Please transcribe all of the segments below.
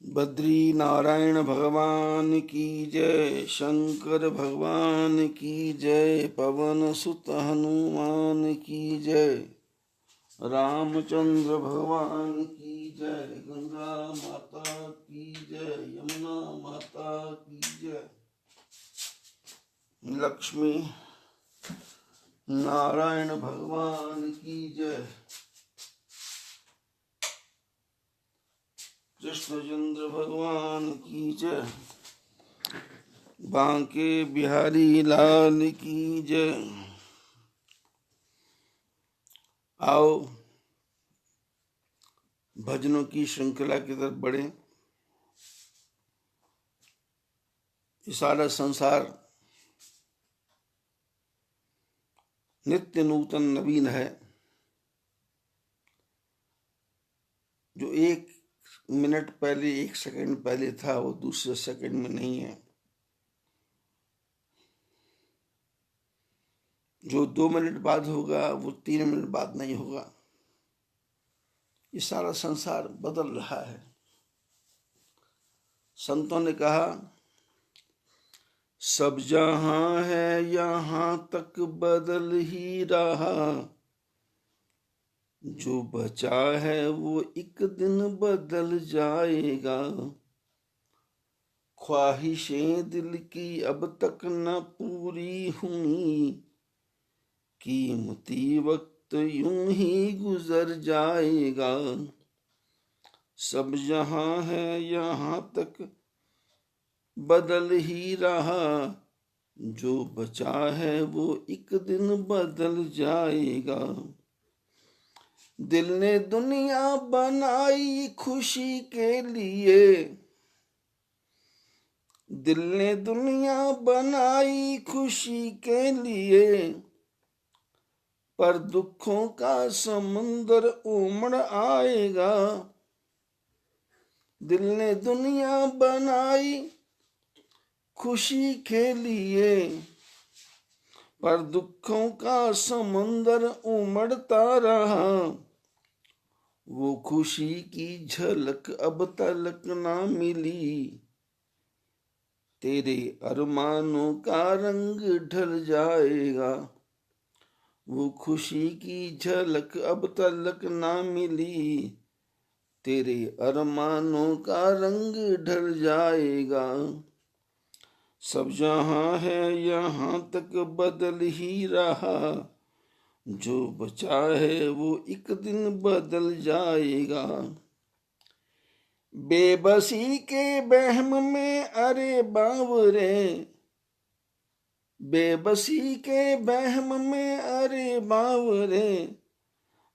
बद्री नारायण भगवान की जय, शंकर भगवान की जय, पवन सुत हनुमान की जय, रामचंद्र भगवान की जय, गंगा माता की जय, यमुना माता की जय, लक्ष्मी नारायण भगवान की जय, कृष्णचंद्र भगवान की जय, बांके बिहारी लाल की जय। आओ भजनों की श्रृंखला की तरफ बढ़े। ये सारा संसार नित्य नूतन नवीन है। जो एक मिनट पहले, एक सेकंड पहले था, वो दूसरे सेकंड में नहीं है। जो 2 मिनट बाद होगा वो 3 मिनट बाद नहीं होगा। ये सारा संसार बदल रहा है। संतों ने कहा, सब जहां है यहां तक बदल ही रहा, जो बचा है वो एक दिन बदल जाएगा। ख्वाहिशें दिल की अब तक न पूरी हुई, कीमती वक्त यूं ही गुजर जाएगा। सब जहां है यहां तक बदल ही रहा, जो बचा है वो एक दिन बदल जाएगा। दिल ने दुनिया बनाई खुशी के लिए, दिल ने दुनिया बनाई खुशी के लिए, पर दुखों का समुंदर उमड़ आएगा। दिल ने दुनिया बनाई खुशी के लिए, पर दुखों का समुंदर उमड़ता रहा। वो खुशी की झलक अब तलक ना मिली, तेरे अरमानों का रंग ढल जाएगा। वो खुशी की झलक अब तलक ना मिली, तेरे अरमानों का रंग ढल जाएगा। सब जहां है यहां तक बदल ही रहा, जो बचा है वो एक दिन बदल जाएगा। बेबसी के वहम में अरे बावरे, बेबसी के वहम में अरे बावरे,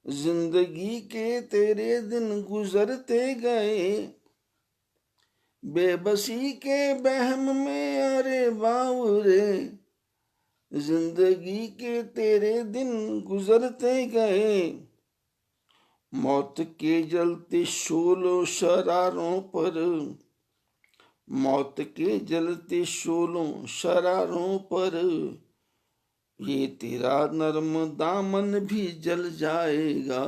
जिंदगी के तेरे दिन गुजरते गए। बेबसी के वहम में अरे बावरे, जिंदगी के तेरे दिन गुजरते गए। मौत के जलते शोलों शरारों पर, मौत के जलते शोलों शरारों पर, ये तेरा नर्म दामन भी जल जाएगा।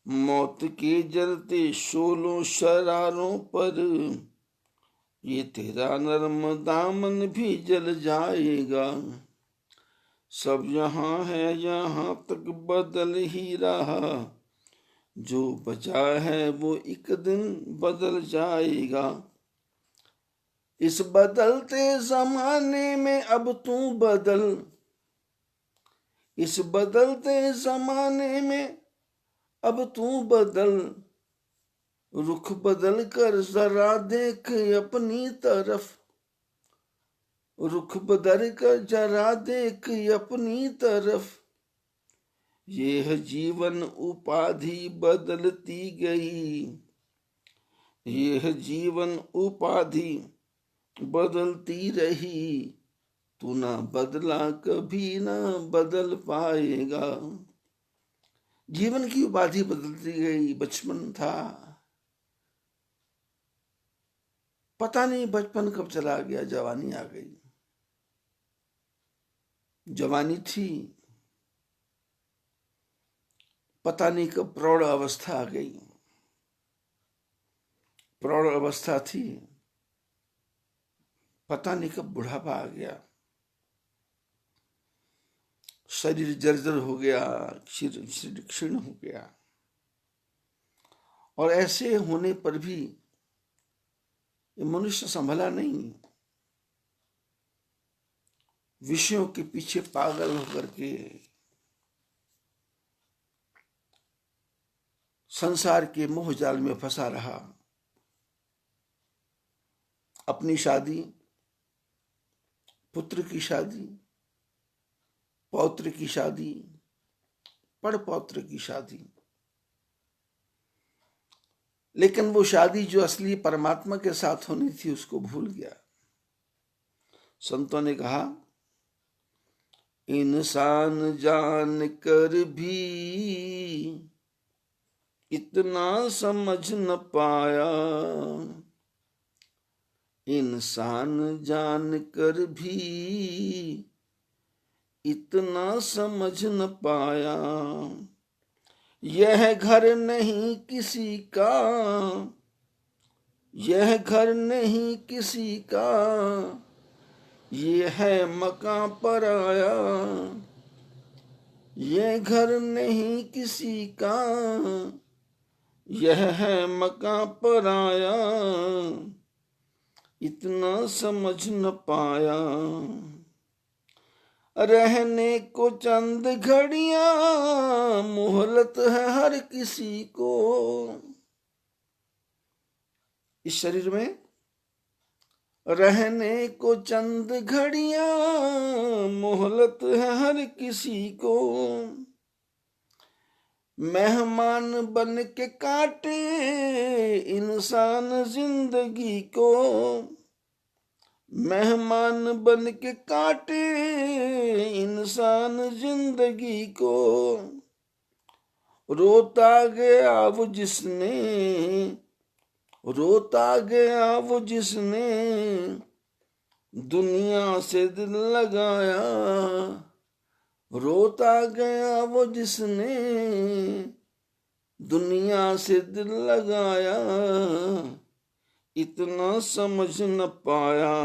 मौत के जलते शोलों शरारों पर, ये तेरा नर्म दामन भी जल जाएगा। सब यहाँ है यहाँ तक बदल ही रहा, जो बचा है वो एक दिन बदल जाएगा। इस बदलते जमाने में अब तू बदल, इस बदलते जमाने में अब तू बदल। रुख बदल कर जरा देख अपनी तरफ, रुख बदल कर जरा देख अपनी तरफ। यह जीवन उपाधि बदलती गई, यह जीवन उपाधि बदलती रही। तू ना बदला कभी ना बदल पाएगा। जीवन की उपाधि बदलती गई। बचपन था, पता नहीं बचपन कब चला गया, जवानी आ गई। जवानी थी, पता नहीं कब प्रौढ़ अवस्था आ गई। प्रौढ़ अवस्था थी, पता नहीं कब बुढ़ापा आ गया, शरीर जर्जर हो गया, क्षीण हो गया। और ऐसे होने पर भी ये मनुष्य संभला नहीं, विषयों के पीछे पागल होकर के संसार के मोह जाल में फंसा रहा। अपनी शादी, पुत्र की शादी, पौत्र की शादी, पड़पौत्र की शादी, लेकिन वो शादी जो असली परमात्मा के साथ होनी थी उसको भूल गया। संतों ने कहा, इंसान जान कर भी इतना समझ न पाया, इंसान जान कर भी इतना समझ न पाया, यह घर नहीं किसी का, यह घर नहीं किसी का, ये है मकान पराया, यह घर नहीं किसी का, यह है मकान पराया, इतना समझ न पाया, रहने को चंद घड़ियां मोहलत है हर किसी को। इस शरीर में रहने को चंद घड़ियां मोहलत है हर किसी को, मेहमान बन के काटे इंसान जिंदगी को, मेहमान बन के काटे इंसान जिंदगी को, रोता गया वो जिसने, रोता गया वो जिसने दुनिया से दिल लगाया, रोता गया वो जिसने दुनिया से दिल लगाया, इतना समझ न पाया,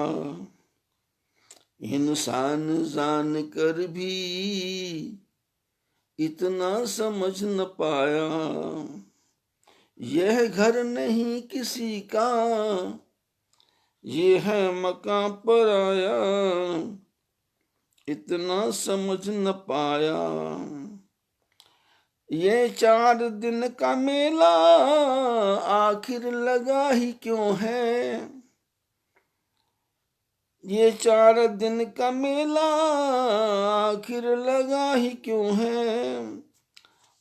इंसान जान कर भी इतना समझ न पाया, यह घर नहीं किसी का, ये है मकान पराया, इतना समझ न पाया, ये 4 दिन का मेला आखिर लगा ही क्यों है, ये 4 दिन का मेला आखिर लगा ही क्यों है,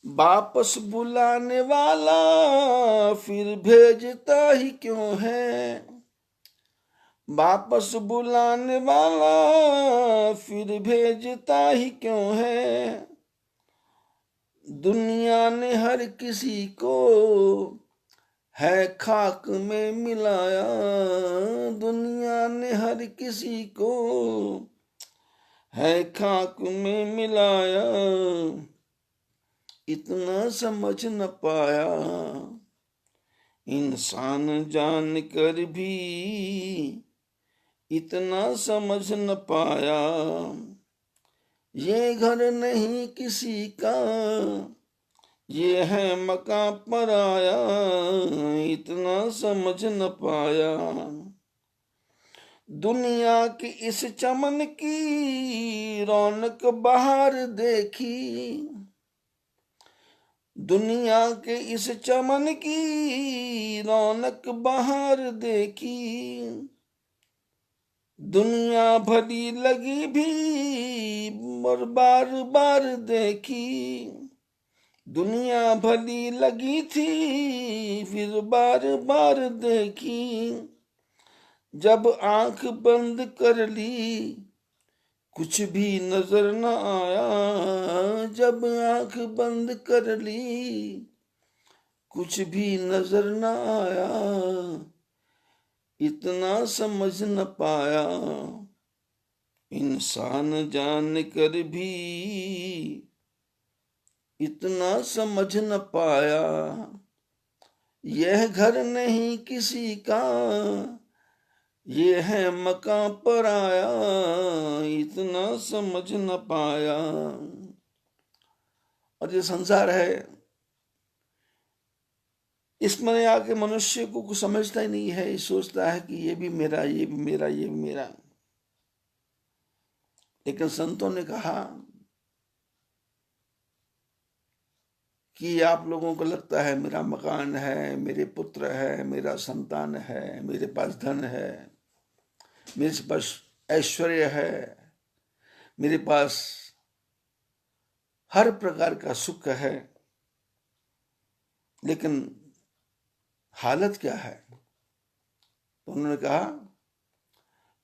वापस बुलाने वाला फिर भेजता ही क्यों है, वापस बुलाने वाला फिर भेजता ही क्यों है, दुनिया ने हर किसी को है खाक में मिलाया, दुनिया ने हर किसी को है खाक में मिलाया, इतना समझ न पाया, इंसान जान कर भी इतना समझ न पाया, ये घर नहीं किसी का, ये है मकान पराया, इतना समझ न पाया, दुनिया की इस चमन की रौनक बाहर देखी, दुनिया के इस चमन की रौनक बाहर देखी, दुनिया भली लगी भी और बार बार देखी, दुनिया भली लगी थी फिर बार बार देखी, जब आंख बंद कर ली कुछ भी नजर न आया, जब आंख बंद कर ली कुछ भी नजर न आया, इतना समझ न पाया, इंसान जान कर भी इतना समझ न पाया, यह घर नहीं किसी का, ये है मकान पराया, इतना समझ न पाया। और ये संसार है, इसमें आके मनुष्य को कुछ समझता ही नहीं है, ये सोचता है कि ये भी मेरा, ये भी मेरा, ये भी मेरा। लेकिन संतों ने कहा कि आप लोगों को लगता है मेरा मकान है, मेरे पुत्र है, मेरा संतान है, मेरे पास धन है, मेरे पास ऐश्वर्य है, मेरे पास हर प्रकार का सुख है, लेकिन हालत क्या है? तो उन्होंने कहा,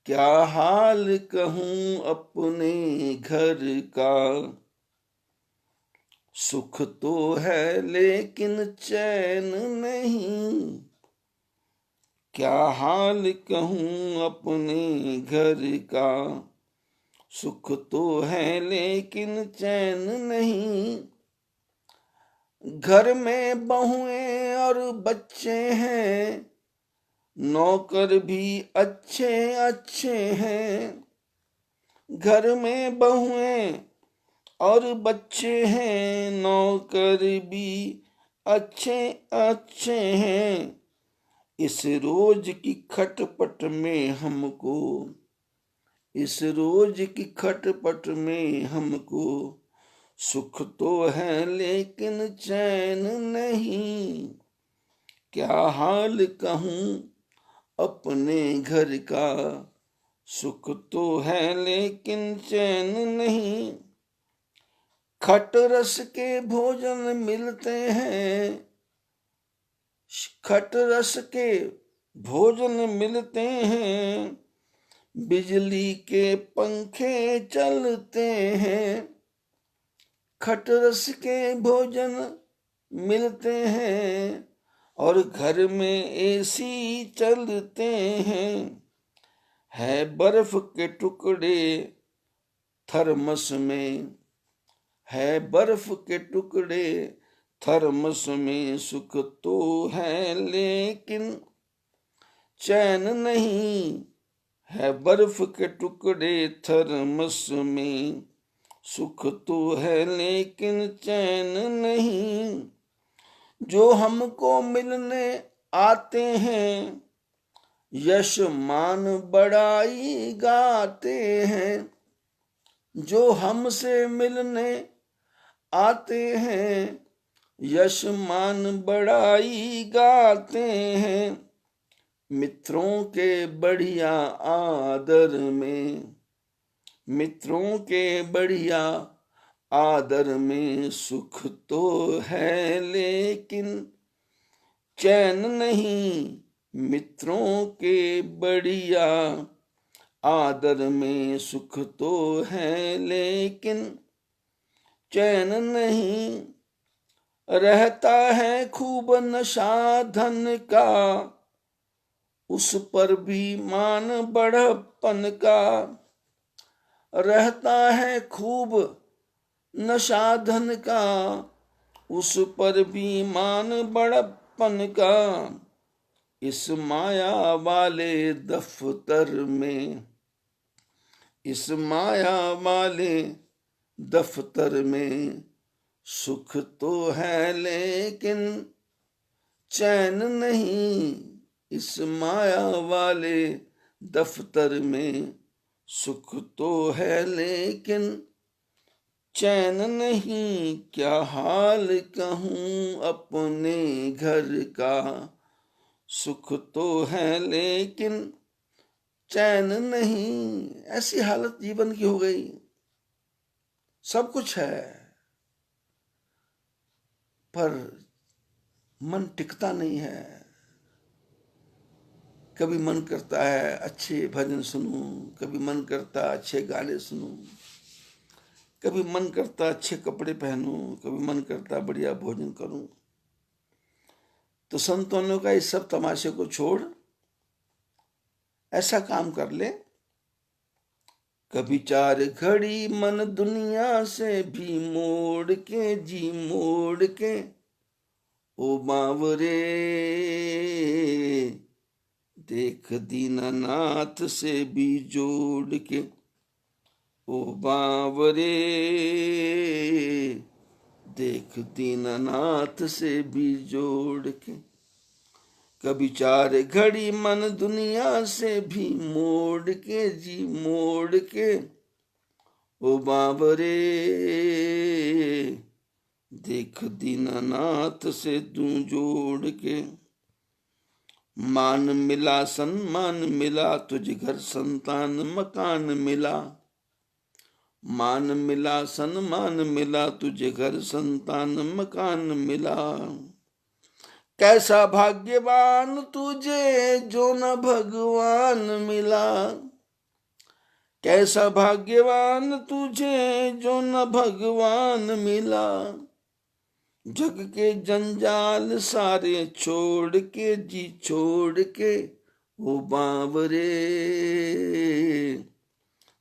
क्या हाल कहूं अपने घर का, सुख तो है लेकिन चैन नहीं। क्या हाल कहूं अपने घर का, सुख तो है लेकिन चैन नहीं। घर में बहुएं और बच्चे हैं, नौकर भी अच्छे अच्छे हैं। घर में बहुएं और बच्चे हैं, नौकर भी अच्छे अच्छे हैं। इस रोज की खटपट में हमको, इस रोज की खटपट में हमको, सुख तो है लेकिन चैन नहीं। क्या हाल कहूं अपने घर का, सुख तो है लेकिन चैन नहीं। खट रस के भोजन मिलते हैं, खट रस के भोजन मिलते हैं, बिजली के पंखे चलते हैं। खट रस के भोजन मिलते हैं और घर में एसी चलते हैं। है बर्फ के टुकड़े थर्मस में, है बर्फ के टुकड़े थर्मस में, सुख तो है लेकिन चैन नहीं। है बर्फ के टुकड़े थर्मस में, सुख तो है लेकिन चैन नहीं। जो हमको मिलने आते हैं, यश मान बड़ाई गाते हैं। जो हमसे मिलने आते हैं, यश मान बड़ाई गाते हैं। मित्रों के बढ़िया आदर में, मित्रों के बढ़िया आदर में, सुख तो है लेकिन चैन नहीं। मित्रों के बढ़िया आदर में, सुख तो है लेकिन चैन नहीं। रहता है खूब नशा धन का, उस पर भी मान बढ़पन का। रहता है खूब नशा धन का, उस पर भी मान बड़प्पन का। इस माया वाले दफ्तर में, इस माया वाले दफ्तर में, सुख तो है लेकिन चैन नहीं। इस माया वाले दफ्तर में, सुख तो है लेकिन चैन नहीं। क्या हाल कहूं अपने घर का, सुख तो है लेकिन चैन नहीं। ऐसी हालत जीवन की हो गई, सब कुछ है पर मन टिकता नहीं है। कभी मन करता है अच्छे भजन सुनूं, कभी मन करता है अच्छे गाने सुनूं, कभी मन करता अच्छे कपड़े पहनूं, कभी मन करता बढ़िया भोजन करूं। तो संतों ने कहा इस सब तमाशे को छोड़, ऐसा काम कर ले, कभी 4 घड़ी मन दुनिया से भी मोड़ के, जी मोड़ के, ओ बावरे देख दीनानाथ से भी जोड़ के, ओ बावरे देख दीनानाथ से भी जोड़ के, कभी 4 घड़ी मन दुनिया से भी मोड़ के जी मोड़ के, ओ बाबरे देख दीनानाथ से तू जोड़ के। मान मिला सम्मान मिला तुझ घर संतान मकान मिला, मान मिला सम्मान मिला तुझे घर संतान मकान मिला, कैसा भाग्यवान तुझे जो न भगवान मिला, कैसा भाग्यवान तुझे जो न भगवान मिला, जग के जंजाल सारे छोड़ के जी छोड़ के, ओ बावरे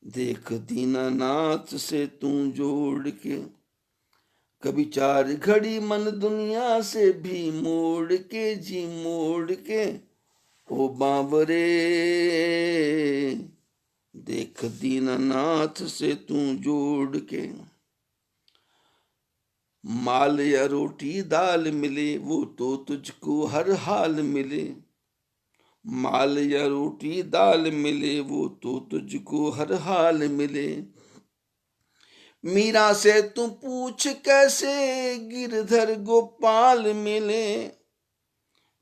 देख दीनानाथ से तू जोड़ के, कभी 4 घड़ी मन दुनिया से भी मोड़ के जी मोड़ के, ओ बाबरे देख दीनानाथ से तू जोड़ के। माल या रोटी दाल मिले वो तो तुझको हर हाल मिले, माल या रोटी दाल मिले वो तो तुझको हर हाल मिले, मीरा से तू पूछ कैसे गिरधर गोपाल मिले,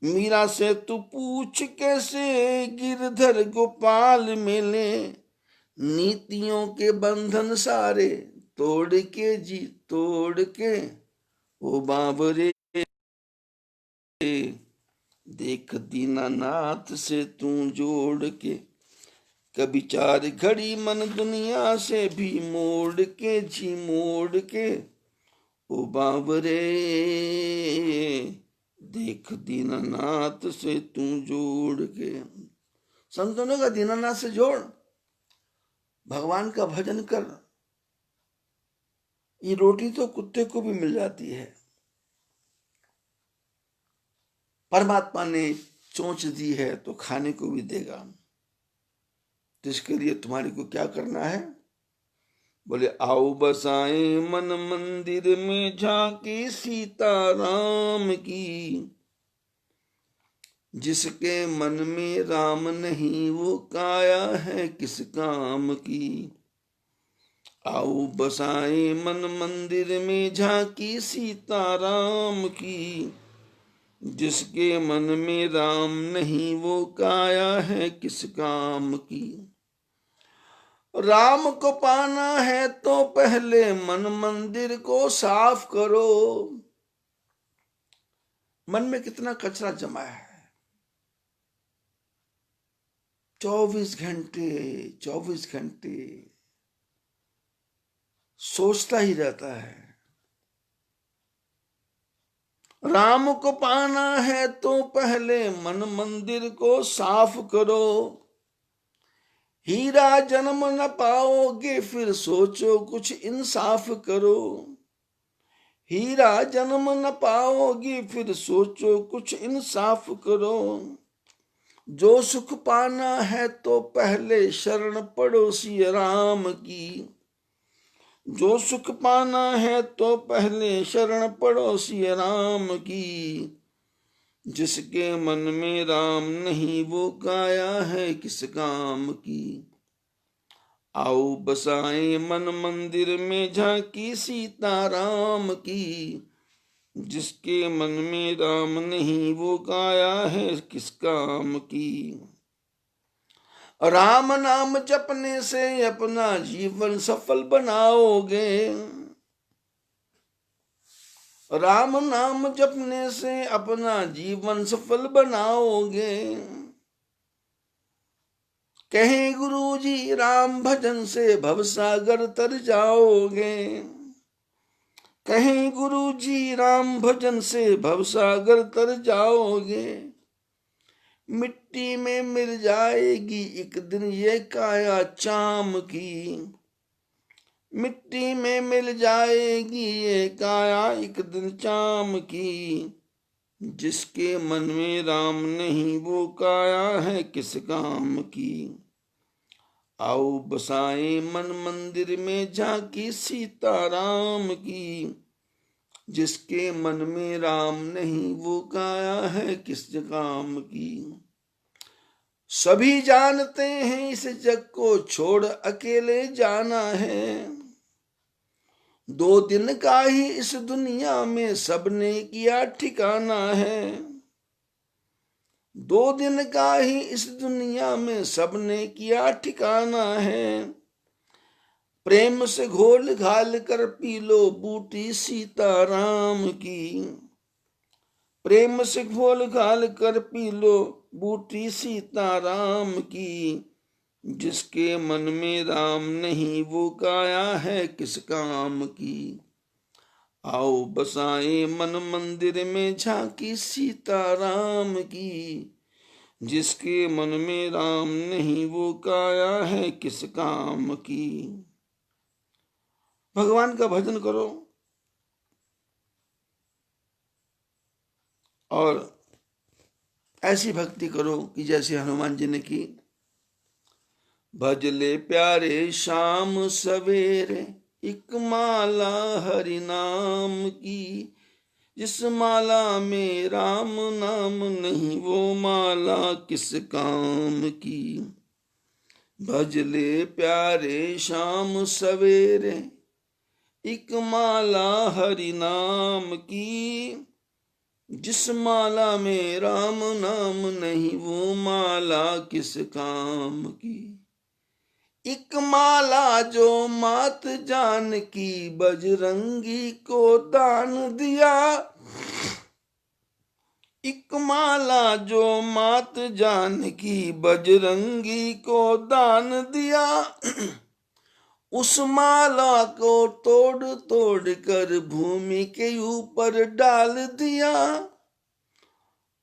मीरा से तू पूछ कैसे गिरधर गोपाल मिले, नीतियों के बंधन सारे तोड़ के जी तोड़ के, ओ बाबरे देख दीनानाथ से तू जोड़ के, कभी 4 घड़ी मन दुनिया से भी मोड़ के जी मोड़ के, ओ बाबरे देख दीनानाथ से तू जोड़ के। संतों ने कहा दीनानाथ से जोड़, भगवान का भजन कर, ये रोटी तो कुत्ते को भी मिल जाती है, परमात्मा ने चोंच दी है तो खाने को भी देगा, तो इसके लिए तुम्हारे को क्या करना है? बोले आओ बसाए मन मंदिर में झांकी सीताराम की, जिसके मन में राम नहीं वो काया है किस काम की। आओ बसाए मन मंदिर में झांकी सीताराम की, जिसके मन में राम नहीं वो काया है किस काम की। राम को पाना है तो पहले मन मंदिर को साफ करो, मन में कितना कचरा जमा है, 24 घंटे 24 घंटे सोचता ही रहता है। राम को पाना है तो पहले मन मंदिर को साफ करो, हीरा जन्म न पाओगे फिर सोचो कुछ इंसाफ करो, हीरा जन्म न पाओगे फिर सोचो कुछ इंसाफ करो, जो सुख पाना है तो पहले शरण पड़ो सिया राम की, जो सुख पाना है तो पहले शरण पड़ो सिया राम की, जिसके मन में राम नहीं वो काया है किस काम की। आओ बसाए मन मंदिर में झांकी सीताराम की, जिसके मन में राम नहीं वो काया है किस काम की। राम नाम जपने से अपना जीवन सफल बनाओगे, राम नाम जपने से अपना जीवन सफल बनाओगे, कहे गुरु जी राम भजन से भवसागर तर जाओगे, कहे गुरु जी राम भजन से भवसागर तर जाओगे, मिट्टी में मिल जाएगी एक दिन ये काया चाम की, मिट्टी में मिल जाएगी ये काया एक दिन चाम की, जिसके मन में राम नहीं वो काया है किस काम की। आओ बसाए मन मंदिर में झांकी सीताराम की। जिसके मन में राम नहीं वो काया है किस काम की। सभी जानते हैं इस जग को छोड़ अकेले जाना है। 2 दिन का ही इस दुनिया में सबने किया ठिकाना है। 2 दिन का ही इस दुनिया में सबने किया ठिकाना है। प्रेम से घोल घाल कर पी लो बूटी सीताराम की। प्रेम से घोल घाल कर पी लो बूटी सीताराम की। जिसके मन में राम नहीं वो काया है किस काम की। आओ बसाए मन मंदिर में झांकी सीताराम की। जिसके मन में राम नहीं वो काया है किस काम की। भगवान का भजन करो और ऐसी भक्ति करो कि जैसे हनुमान जी ने की। भजले प्यारे शाम सवेरे एक माला हरि नाम की। जिस माला में राम नाम नहीं वो माला किस काम की। भजले प्यारे शाम सवेरे एक माला हरि नाम की। जिस माला में राम नाम नहीं वो माला किस काम की। एक माला जो मात जान की बजरंगी को दान दिया। एक माला जो मात जान की बजरंगी को दान दिया। उस माला को तोड़ तोड़ कर भूमि के ऊपर डाल दिया।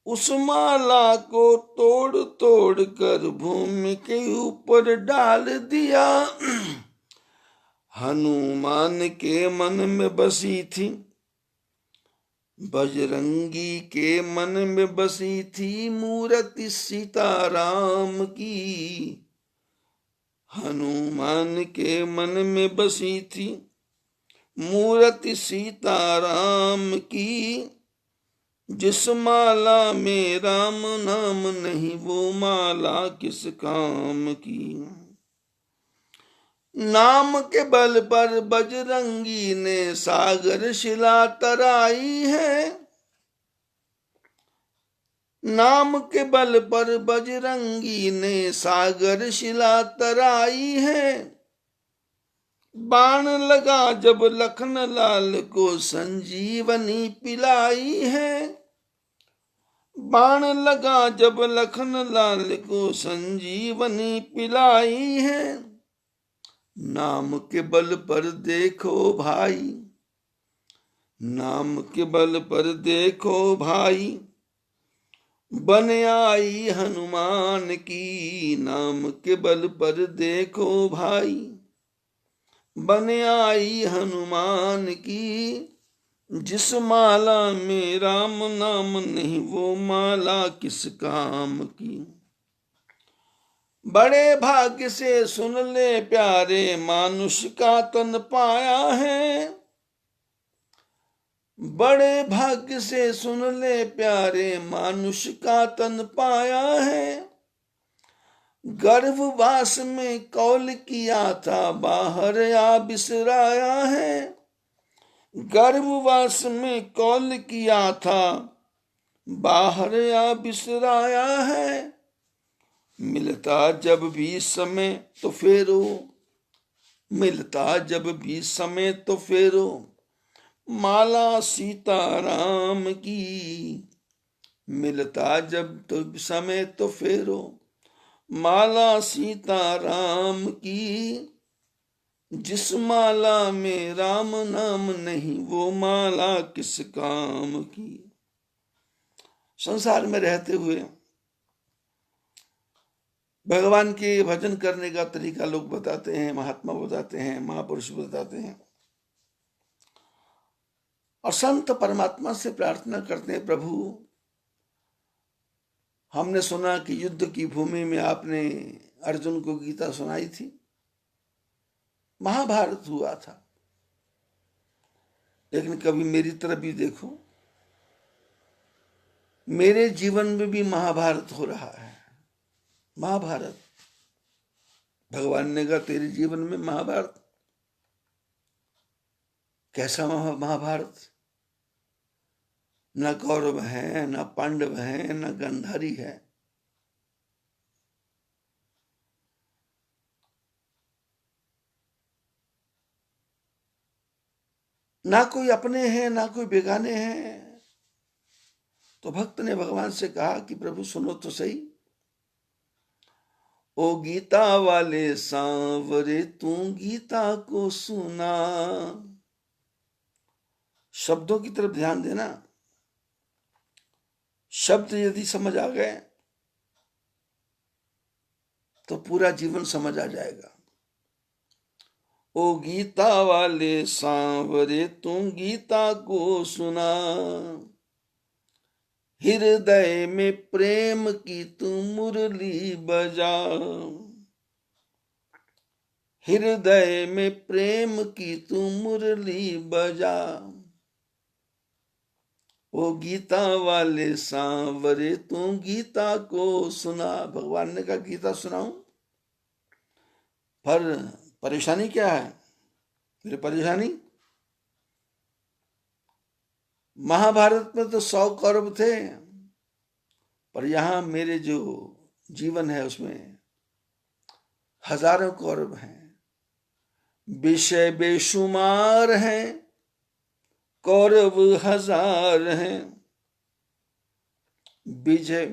उस माला को तोड़ तोड़ कर भूमि के ऊपर डाल दिया। हनुमान के मन में बसी थी बजरंगी के मन में बसी थी मूर्ति सीताराम की। हनुमान के मन में बसी थी मूर्ति सीताराम की। जिस माला में राम नाम नहीं वो माला किस काम की। नाम के बल पर बजरंगी ने सागर शिला तराई है। नाम के बल पर बजरंगी ने सागर शिला तराई है। बाण लगा जब लखन लाल को संजीवनी पिलाई है। बाण लगा जब लखन लाल को संजीवनी पिलाई है। नाम के बल पर देखो भाई। नाम के बल पर देखो भाई बन आई हनुमान की। नाम के बल पर देखो भाई बन आई हनुमान की। जिस माला में राम नाम नहीं वो माला किस काम की। बड़े भाग्य से सुन ले प्यारे मानुष का तन पाया है। बड़े भाग्य से सुन ले प्यारे मानुष का तन पाया है। गर्भवास में कौल किया था बाहर आ बिसराया है। गर्भवास में कौल किया था बाहर आ बिसराया है। मिलता जब भी समय तो फेरो। मिलता जब भी समय तो फेरो माला सीताराम की। मिलता जब तो समय तो फेरो माला सीताराम की। जिस माला में राम नाम नहीं वो माला किस काम की। संसार में रहते हुए भगवान के भजन करने का तरीका लोग बताते हैं, महात्मा बताते हैं, महापुरुष बताते हैं और संत परमात्मा से प्रार्थना करते हैं, प्रभु हमने सुना कि युद्ध की भूमि में आपने अर्जुन को गीता सुनाई थी, महाभारत हुआ था। लेकिन कभी मेरी तरफ भी देखो, मेरे जीवन में भी महाभारत हो रहा है। महाभारत, भगवान ने कहा तेरे जीवन में महाभारत। कैसा महाभारत? न कौरव है, न पांडव है, न गांधारी है। ना कोई अपने हैं, ना कोई बेगाने हैं। तो भक्त ने भगवान से कहा कि प्रभु सुनो तो सही, ओ गीता वाले सांवरे तू गीता को सुना। शब्दों की तरफ ध्यान देना। शब्द यदि समझ आ गए तो पूरा जीवन समझ आ जाएगा। ओ गीता वाले सांवरे तू गीता को सुना, हृदय में प्रेम की तू मुरली बजा। हृदय में प्रेम की तू मुरली बजा, ओ गीता वाले सांवरे तू गीता को सुना। भगवान ने कहा गीता सुनाऊं, पर परेशानी क्या है? मेरी परेशानी, महाभारत में तो 100 कौरव थे, पर यहां मेरे जो जीवन है उसमें हजारों कौरव हैं। विषय बेशुमार हैं, कौरव हजार हैं।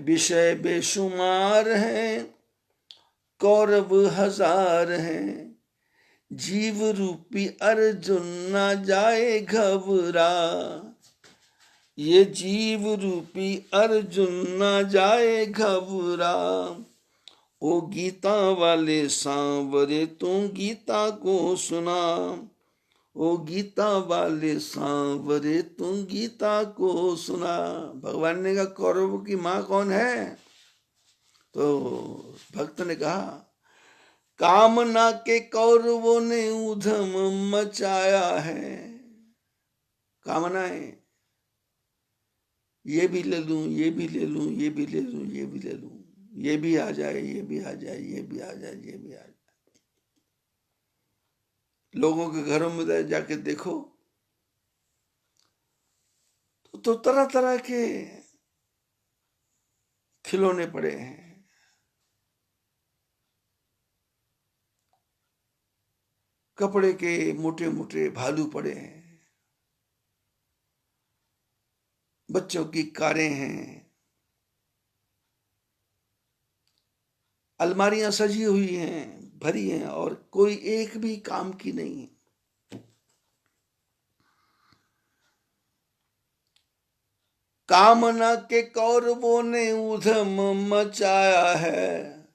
विषय बेशुमार हैं, कौरव हजार हैं। जीव रूपी अर्जुन ना जाए घबरा, ये जीव रूपी अर्जुन ना जाए घबरा। ओ गीता वाले सांवरे तू गीता को सुना, ओ गीता वाले सांवरे तू गीता को सुना। भगवान ने कहा कौरवों की मां कौन है? तो भक्त ने कहा कामना के कौरवों ने उधम मचाया है। कामनाएं, ये भी ले लूं, ये भी ले लूं, ये भी ले लूं, ये भी ले लूं, ये भी आ जाए, ये भी आ जाए, ये भी आ जाए, ये भी आ जाए। लोगों के घरों में जाके देखो तो तरह तरह के खिलौने पड़े हैं। कपड़े के मोटे मोटे भालू पड़े हैं, बच्चों की कारें हैं, अलमारियां सजी हुई हैं, भरी हैं, और कोई एक भी काम की नहीं। कामना के कौरवों ने उधम मचाया है,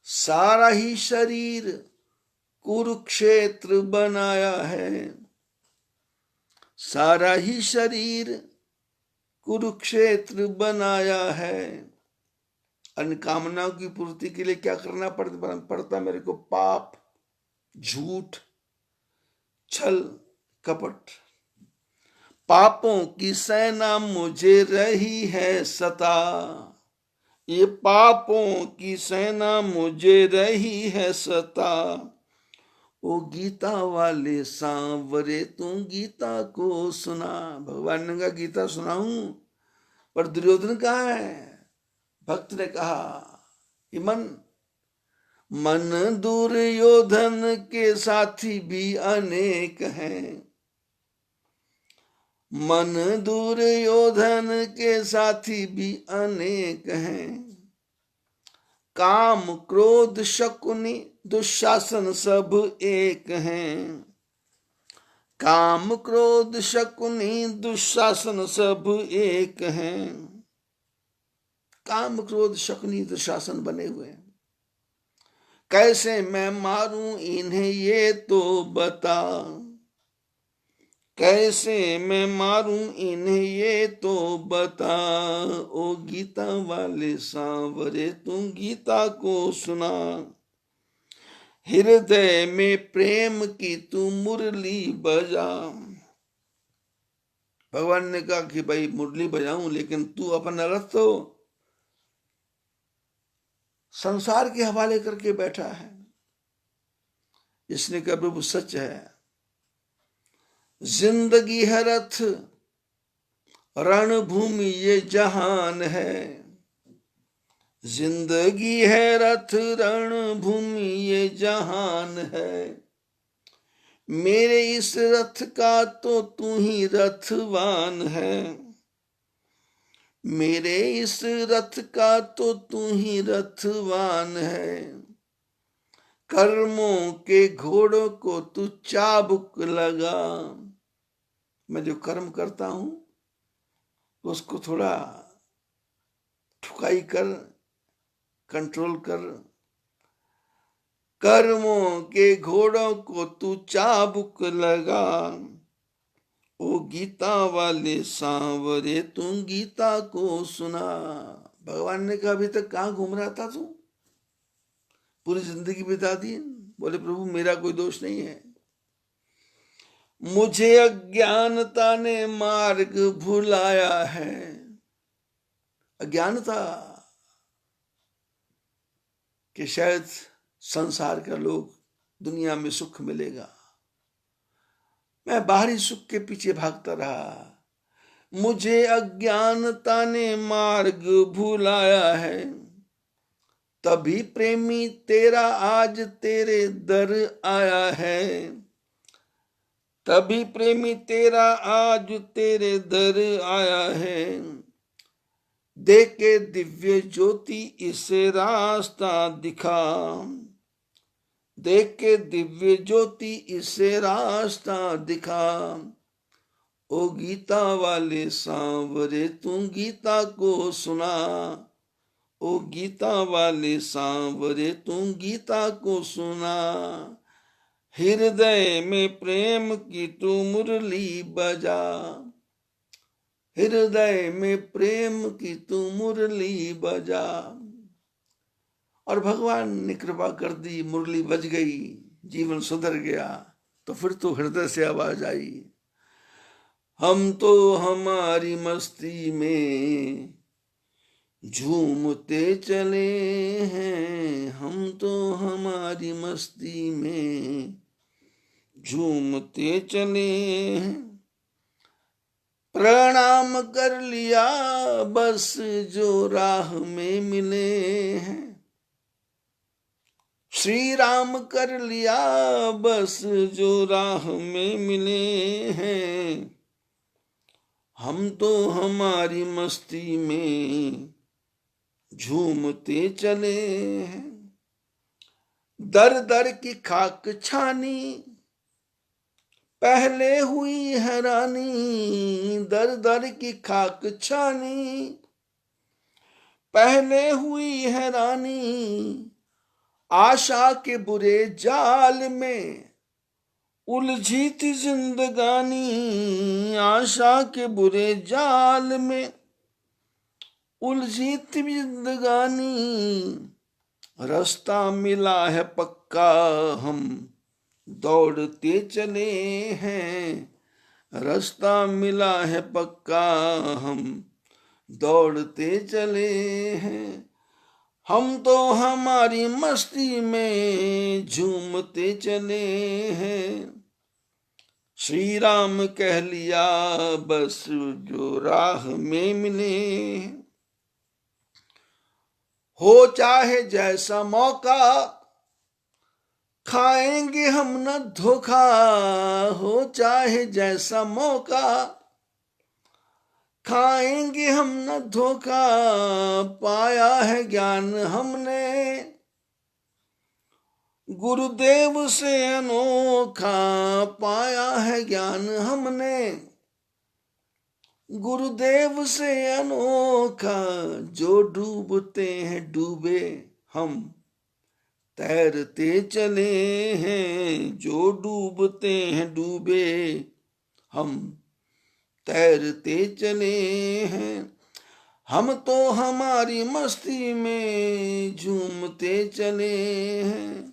सारा ही शरीर कुरुक्षेत्र बनाया है। सारा ही शरीर कुरुक्षेत्र बनाया है। अन्य कामनाओं की पूर्ति के लिए क्या करना पड़ता मेरे को? पाप, झूठ, छल, कपट। पापों की सेना मुझे रही है सता, ये पापों की सेना मुझे रही है सता। ओ गीता वाले सांवरे तू गीता को सुना। भगवान ने कहा गीता सुनाऊं, पर दुर्योधन कहाँ है? भक्त ने कहा कि मन दुर्योधन के साथी भी अनेक हैं। मन दुर्योधन के साथी भी अनेक हैं। काम क्रोध शकुनी दुशासन सब एक हैं। काम क्रोध शकुनी दुशासन सब एक हैं। काम क्रोध शकुनी दुशासन बने हुए हैं। कैसे मैं मारूं इन्हें ये तो बता, कैसे मैं मारूं इन्हें ये तो बता। ओ गीता वाले सांवरे तू गीता को सुना। हृदय में प्रेम की तू मुरली बजा। भगवान ने कहा कि भाई मुरली बजाऊं, लेकिन तू अपना रथ तो संसार के हवाले करके बैठा है। इसने कहा प्रभु सच है, जिंदगी है रथ, रणभूमि ये जहान है। जिंदगी है रथ, रणभूमि ये जहान है। मेरे इस रथ का तो तू ही रथवान है। मेरे इस रथ का तो तू ही रथवान है। कर्मों के घोड़ों को तू चाबुक लगा। मैं जो कर्म करता हूं उसको थोड़ा ठुकाई कर, कंट्रोल कर। कर्मों के घोड़ों को तू चाबुक लगा। ओ गीता वाले सांवरे तू गीता को सुना। भगवान ने कहा अभी तक कहां घूम रहा था तू, पूरी जिंदगी बिता दी। बोले प्रभु मेरा कोई दोष नहीं है, मुझे अज्ञानता ने मार्ग भुलाया है। अज्ञानता कि शायद संसार का लोग दुनिया में सुख मिलेगा, मैं बाहरी सुख के पीछे भागता रहा। मुझे अज्ञानता ने मार्ग भुलाया है, तभी प्रेमी तेरा आज तेरे दर आया है। तभी प्रेमी तेरा आज तेरे दर आया है। देख के दिव्य ज्योति इसे रास्ता दिखा। देख के दिव्य ज्योति इसे रास्ता दिखा। ओ गीता वाले सांवरे तू गीता को सुना। ओ गीता वाले सांवरे तू गीता को सुना। हृदय में प्रेम की तू मुरली बजा। हृदय में प्रेम की तू मुरली बजा। और भगवान ने कृपा कर दी, मुरली बज गई, जीवन सुधर गया। तो फिर तो हृदय से आवाज आई, हम तो हमारी मस्ती में झूमते चले हैं। हम तो हमारी मस्ती में झूमते चले हैं। प्रणाम कर लिया बस जो राह में मिले हैं। श्री राम कर लिया बस जो राह में मिले हैं। हम तो हमारी मस्ती में झूमते चले हैं। दर दर की खाक छानी पहले हुई हैरानी। दर दर की खाक छानी पहले हुई हैरानी। आशा के बुरे जाल में उलझी थी जिंदगानी। आशा के बुरे जाल में उलझी थी जिंदगानी। रास्ता मिला है पक्का हम दौड़ते चले हैं। रास्ता मिला है पक्का हम दौड़ते चले हैं। हम तो हमारी मस्ती में झूमते चले हैं। श्री राम कह लिया बस जो राह में मिले। हो चाहे जैसा मौका खाएंगे हम न धोखा। हो चाहे जैसा मौका खाएंगे हम न धोखा। पाया है ज्ञान हमने गुरुदेव से अनोखा। पाया है ज्ञान हमने गुरुदेव से अनोखा। जो डूबते हैं डूबे हम तैरते चले हैं। जो डूबते हैं डूबे हम तैरते चले हैं। हम तो हमारी मस्ती में झूमते चले हैं।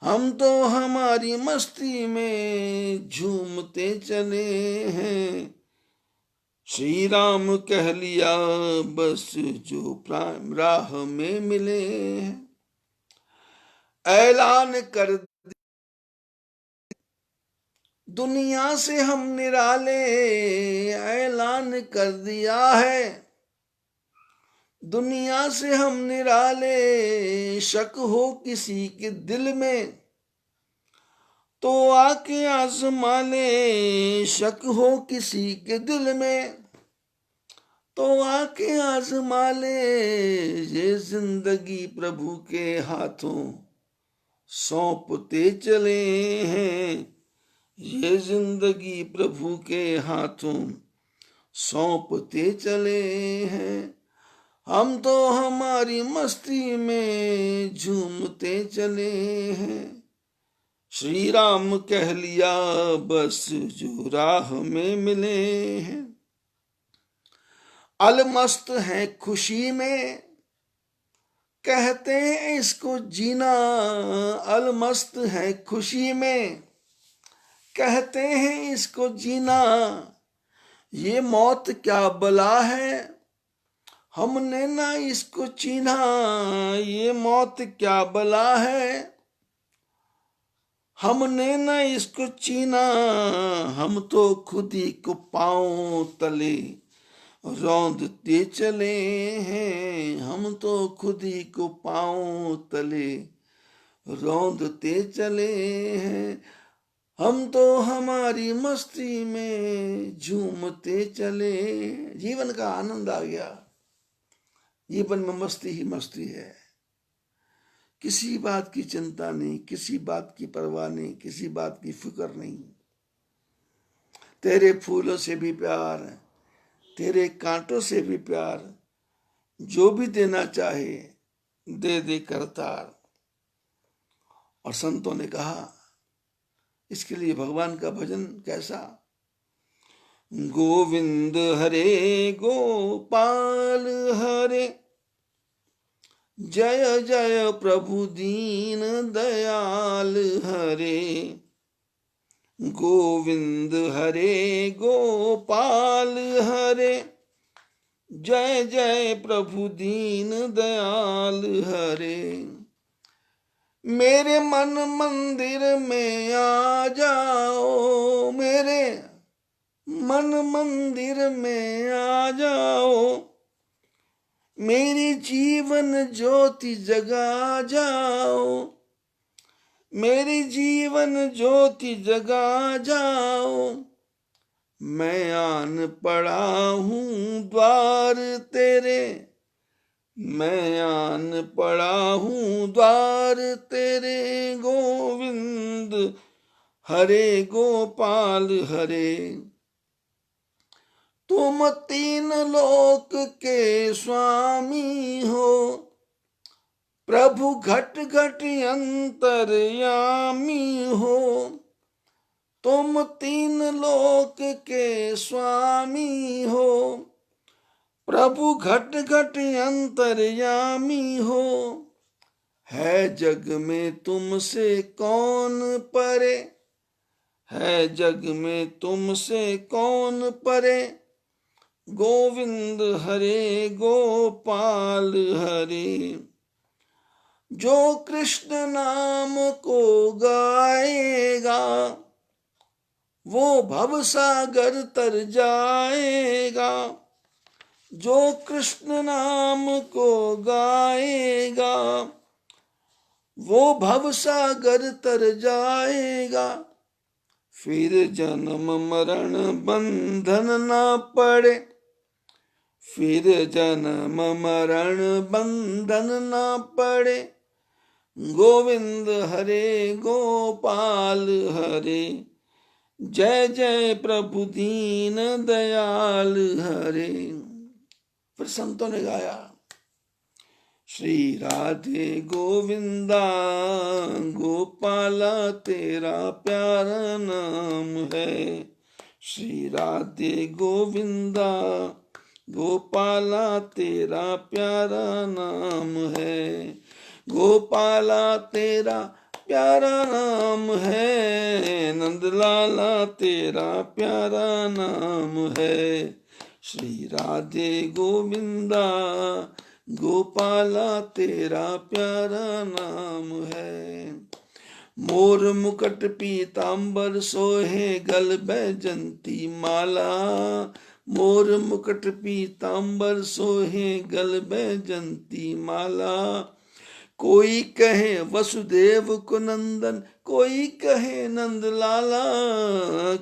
हम तो हमारी मस्ती में झूमते चले हैं। श्री राम कह लिया बस जो प्राण राह में मिले हैं। ऐलान कर दुनिया से हम निराले, ऐलान कर दिया है दुनिया से हम निराले। शक हो किसी के दिल में तो आके आजमा ले। शक हो किसी के दिल में तो आके आजमा ले। ये जिंदगी प्रभु के हाथों सौंपते चले हैं। ये जिंदगी प्रभु के हाथों सौंपते चले हैं। हम तो हमारी मस्ती में झूमते चले हैं। श्री राम कह लिया बस जो राह में मिले हैं। अलमस्त है खुशी में कहते हैं इसको जीना। अलमस्त है खुशी में कहते हैं इसको जीना। ये मौत क्या बला है हमने ना इसको चीन्हा। ये मौत क्या बला है हमने ना इसको चीना। हम तो खुद ही को पांव तले रौंदते चले हैं। हम तो खुद ही को पांव तले रौंदते चले हैं। हम तो हमारी मस्ती में झूमते चले। जीवन का आनंद आ गया। जीवन में मस्ती ही मस्ती है। किसी बात की चिंता नहीं, किसी बात की परवाह नहीं, किसी बात की फिक्र नहीं। तेरे फूलों से भी प्यार, तेरे कांटों से भी प्यार। जो भी देना चाहे दे दे करतार। और संतों ने कहा इसके लिए भगवान का भजन कैसा। गोविंद हरे गोपाल हरे, जय जय प्रभु दीन दयाल हरे। गोविंद हरे गोपाल हरे, जय जय प्रभु दीन दयाल हरे। मेरे मन मंदिर में आ जाओ, मेरे मन मंदिर में आ जाओ। मेरी जीवन ज्योति जगा जाओ, मेरी जीवन ज्योति जगा जाओ। मैं आन पड़ा हूँ द्वार तेरे, मैं आन पड़ा हूँ द्वार तेरे। गोविंद हरे गोपाल हरे, तुम तीन लोक के स्वामी हो। प्रभु घट घट अंतर्यामी हो। तुम तीन लोक के स्वामी हो। प्रभु घट घट अंतर्यामी हो। है जग में तुमसे कौन परे, है जग में तुमसे कौन परे। गोविंद हरे गोपाल हरे, जो कृष्ण नाम को गाएगा वो भवसागर तर जाएगा। जो कृष्ण नाम को गाएगा वो भवसागर तर जाएगा। फिर जन्म मरण बंधन ना पड़े, फिर जन्म मरण बंधन ना पड़े। गोविंद हरे गोपाल हरे, जय जय प्रभु दीन दयाल हरे। फिर संतों ने गाया श्री राधे गोविंदा गोपाला तेरा प्यारा नाम है। श्री राधे गोविंदा गोपाला तेरा प्यारा नाम है, गोपाला तेरा प्यारा नाम है, नंदलाला तेरा प्यारा नाम है। श्री राधे गोविंदा गोपाला तेरा प्यारा नाम है। मोर मुकुट पीतांबर सोहे गल बैजंती माला, मोर मुकुट पीतांबर सोहे गल बैजंती माला। कोई कहे वसुदेव को नंदन, कोई कहे नंद लाला,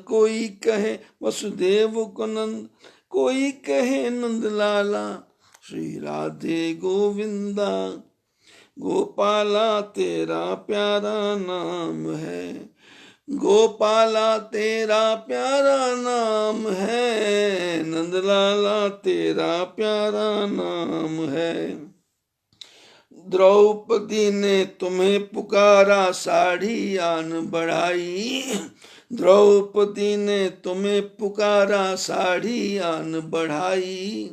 कोई कहे वसुदेव को नंद, कोई कहे नंद लाला। श्री राधे गोविंदा गोपाला तेरा प्यारा नाम है, गोपाला तेरा प्यारा नाम है, नंदलाला तेरा प्यारा नाम है। द्रौपदी ने तुम्हें पुकारा साड़ी आन बढ़ाई, द्रौपदी ने तुम्हें पुकारा साड़ी आन बढ़ाई।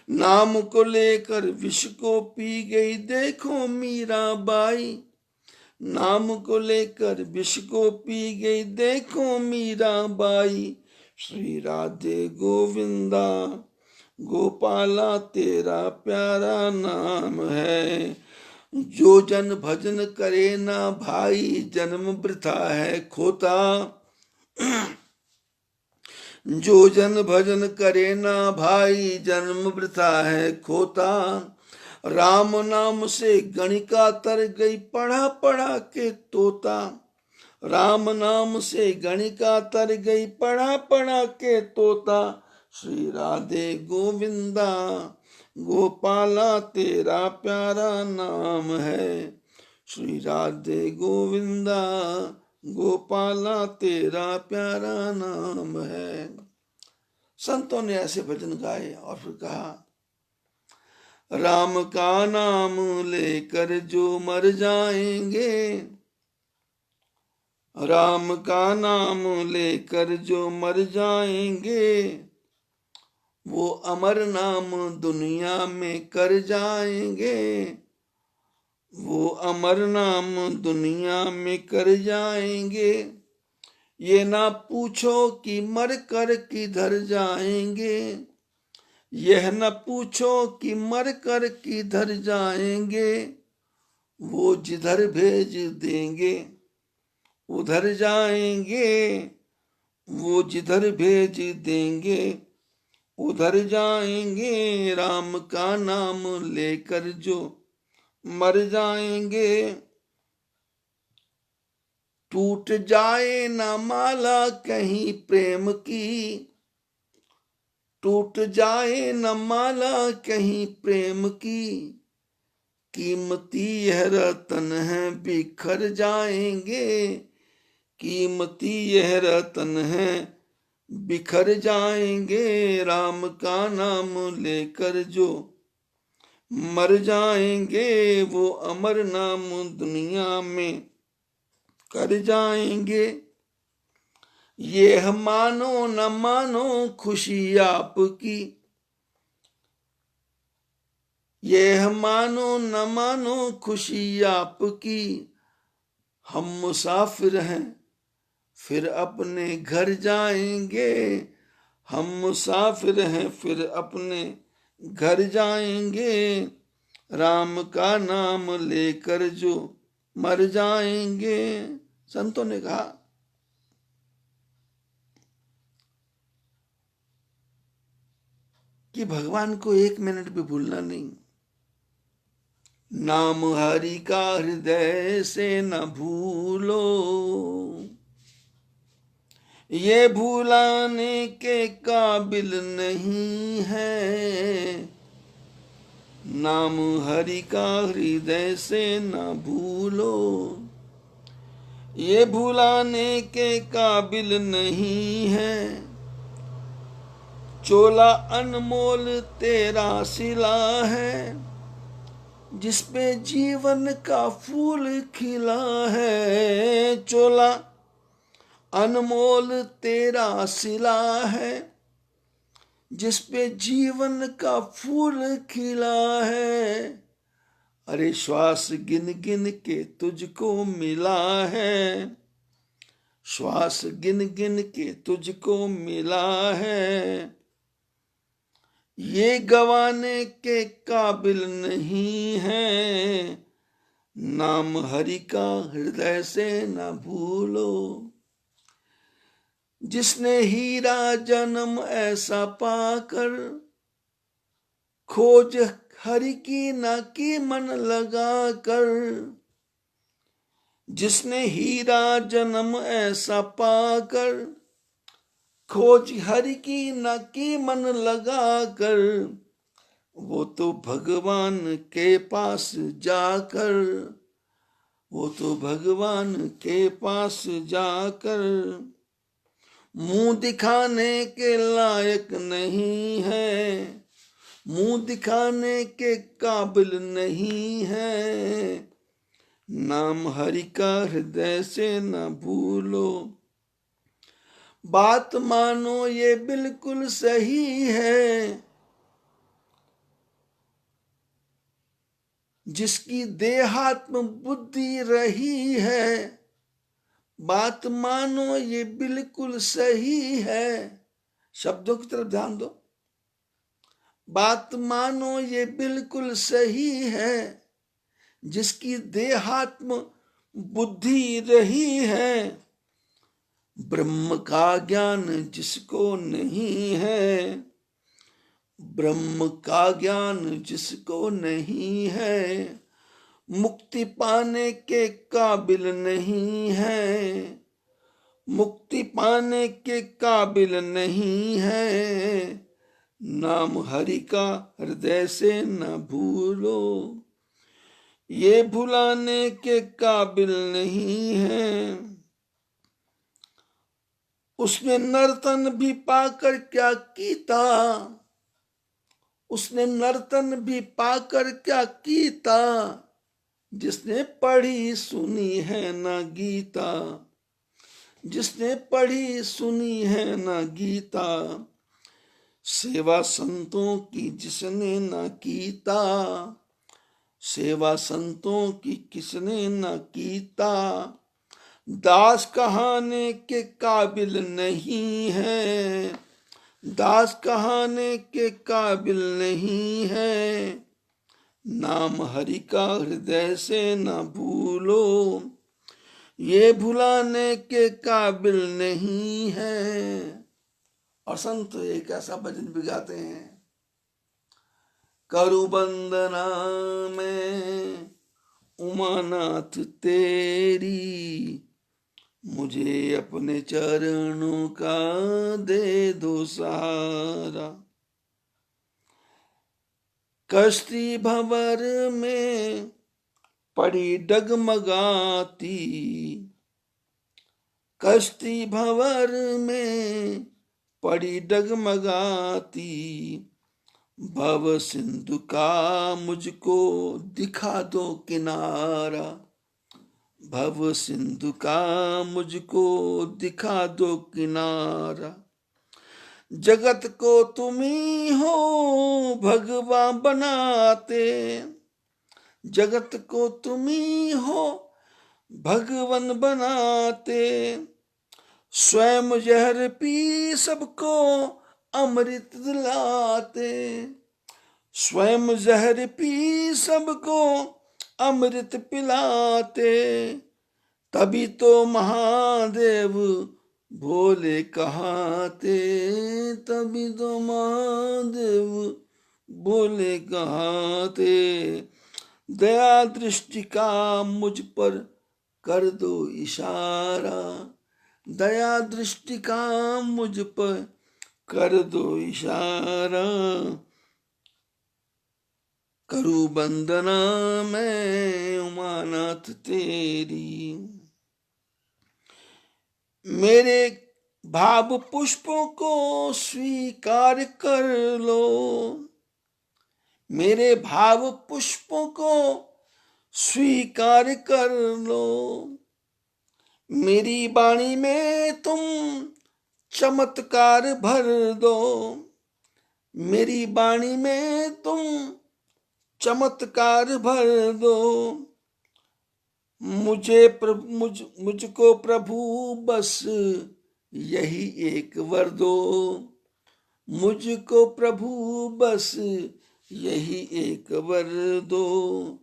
नाम को लेकर विष को पी गई देखो मीराबाई, नाम को लेकर विष को पी गई देखो मीराबाई। श्री राधे गोविंदा गोपाला तेरा प्यारा नाम है। जो जन भजन करे ना भाई जन्म वृथा है खोता, जो जन भजन करे ना भाई जन्म वृथा है खोता। राम नाम से गणिका तर गई पढ़ा पढ़ा के तोता, राम नाम से गणिका तर गई पढ़ा पढ़ा के तोता। श्री राधे गोविंदा गोपाला तेरा प्यारा नाम है, श्री राधे गोविंदा गोपाला तेरा प्यारा नाम है। संतों ने ऐसे भजन गाए और फिर कहा, राम का नाम लेकर जो मर जाएंगे, राम का नाम लेकर जो मर जाएंगे, वो अमर नाम दुनिया में कर जाएंगे, वो अमर नाम दुनिया में कर जाएंगे। ये ना पूछो कि मर कर किधर जाएंगे, यह न पूछो कि मर कर किधर जाएंगे, वो जिधर भेज देंगे उधर जाएंगे, वो जिधर भेज देंगे उधर जाएंगे। राम का नाम लेकर जो मर जाएंगे, टूट जाए ना माला कहीं प्रेम की, टूट जाए न माला कहीं प्रेम की। कीमती यह रतन है बिखर जाएंगे, कीमती यह रतन है बिखर जाएंगे। राम का नाम लेकर जो मर जाएंगे, वो अमर नाम दुनिया में कर जाएंगे। ये मानो न मानो खुशी आपकी, ये मानो न मानो खुशी आपकी। हम मुसाफिर हैं फिर अपने घर जाएंगे, हम मुसाफिर हैं फिर अपने घर जाएंगे। राम का नाम लेकर जो मर जाएंगे। संतों ने कहा कि भगवान को एक मिनट भी भूलना नहीं। नाम हरि का हृदय से न भूलो, ये भूलाने के काबिल नहीं है। नाम हरि का हृदय से न भूलो, ये भूलाने के काबिल नहीं है। चोला अनमोल तेरा सिला है, जिसपे जीवन का फूल खिला है। चोला अनमोल तेरा सिला है, जिस पे जीवन का फूल खिला है। अरे श्वास गिन गिन के तुझको मिला है, श्वास गिन गिन के तुझको मिला है। ये गवाने के काबिल नहीं है, नाम हरि का हृदय से न भूलो। जिसने हीरा जन्म ऐसा पाकर, खोज हरि की न की मन लगा कर। जिसने हीरा जन्म ऐसा पाकर, खोज हरि की न की मन लगा कर। वो तो भगवान के पास जाकर, वो तो भगवान के पास जाकर मुंह दिखाने के लायक नहीं है, मुंह दिखाने के काबिल नहीं है। नाम हरि का हृदय से न भूलो। बात मानो ये बिल्कुल सही है, जिसकी देहात्म बुद्धि रही है। बात मानो ये बिल्कुल सही है। शब्दों की तरफ ध्यान दो। बात मानो ये बिल्कुल सही है, जिसकी देहात्म बुद्धि रही है। ब्रह्म का ज्ञान जिसको नहीं है, ब्रह्म का ज्ञान जिसको नहीं है, मुक्ति पाने के काबिल नहीं है, मुक्ति पाने के काबिल नहीं है। नाम हरि का हृदय से न भूलो, ये भुलाने के काबिल नहीं है। उसने नर्तन भी पाकर क्या कीता, उसने नर्तन भी पाकर क्या कीता, जिसने पढ़ी सुनी है ना गीता, जिसने पढ़ी सुनी है ना गीता। सेवा संतों की जिसने ना कीता, सेवा संतों की किसने ना कीता। दास कहाने के काबिल नहीं है, दास कहाने के काबिल नहीं है। नाम हरि का हृदय से न भूलो, ये भुलाने के काबिल नहीं है। और संत एक ऐसा भजन भी गाते हैं, करु बंदना में उमानाथ तेरी, मुझे अपने चरणों का दे दो सहारा। कश्ती भंवर में पड़ी डगमगाती, कश्ती भंवर में पड़ी डगमगाती। भव सिंधु का मुझको दिखा दो किनारा, भव सिंधु का मुझको दिखा दो किनारा। जगत को तुम ही हो भगवान बनाते, जगत को तुम ही हो भगवान बनाते। स्वयं जहर पी सबको अमृत दिलाते, स्वयं जहर पी सबको अमृत पिलाते। तभी तो महादेव भोले कहाते, तभी तो महादेव भोले कहाते। दया दृष्टि का मुझ पर कर दो इशारा, दया दृष्टि का मुझ पर कर दो इशारा। करूं वंदना मैं उमानाथ तेरी। मेरे भाव पुष्पों को स्वीकार कर लो, मेरे भाव पुष्पों को स्वीकार कर लो। मेरी वाणी में तुम चमत्कार भर दो, मेरी वाणी में तुम चमत्कार भर दो। मुझको प्रभु बस यही एक वर दो, मुझको प्रभु बस यही एक वर दो।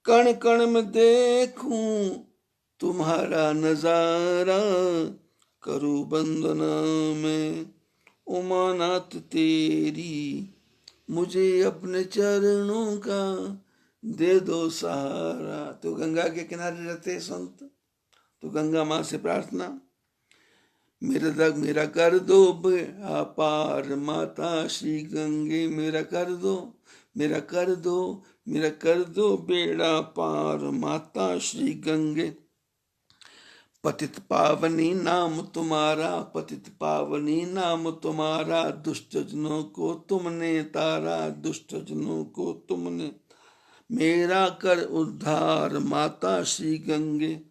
कण कण में देखूं तुम्हारा नजारा, करूं वंदना में उमानाथ तेरी। मुझे अपने चरणों का दे दो सहारा। तो गंगा के किनारे रहते संत, तो गंगा माँ से प्रार्थना, मेरा कर दो बेड़ा पार माता श्री गंगे। मेरा कर दो, मेरा कर दो, मेरा कर दो बेड़ा पार माता श्री गंगे। पतित पावनी नाम तुम्हारा, पतित पावनी नाम तुम्हारा, दुष्ट जनों को तुमने तारा, दुष्ट जनों को तुमने। मेरा कर उद्धार माता श्री गंगे,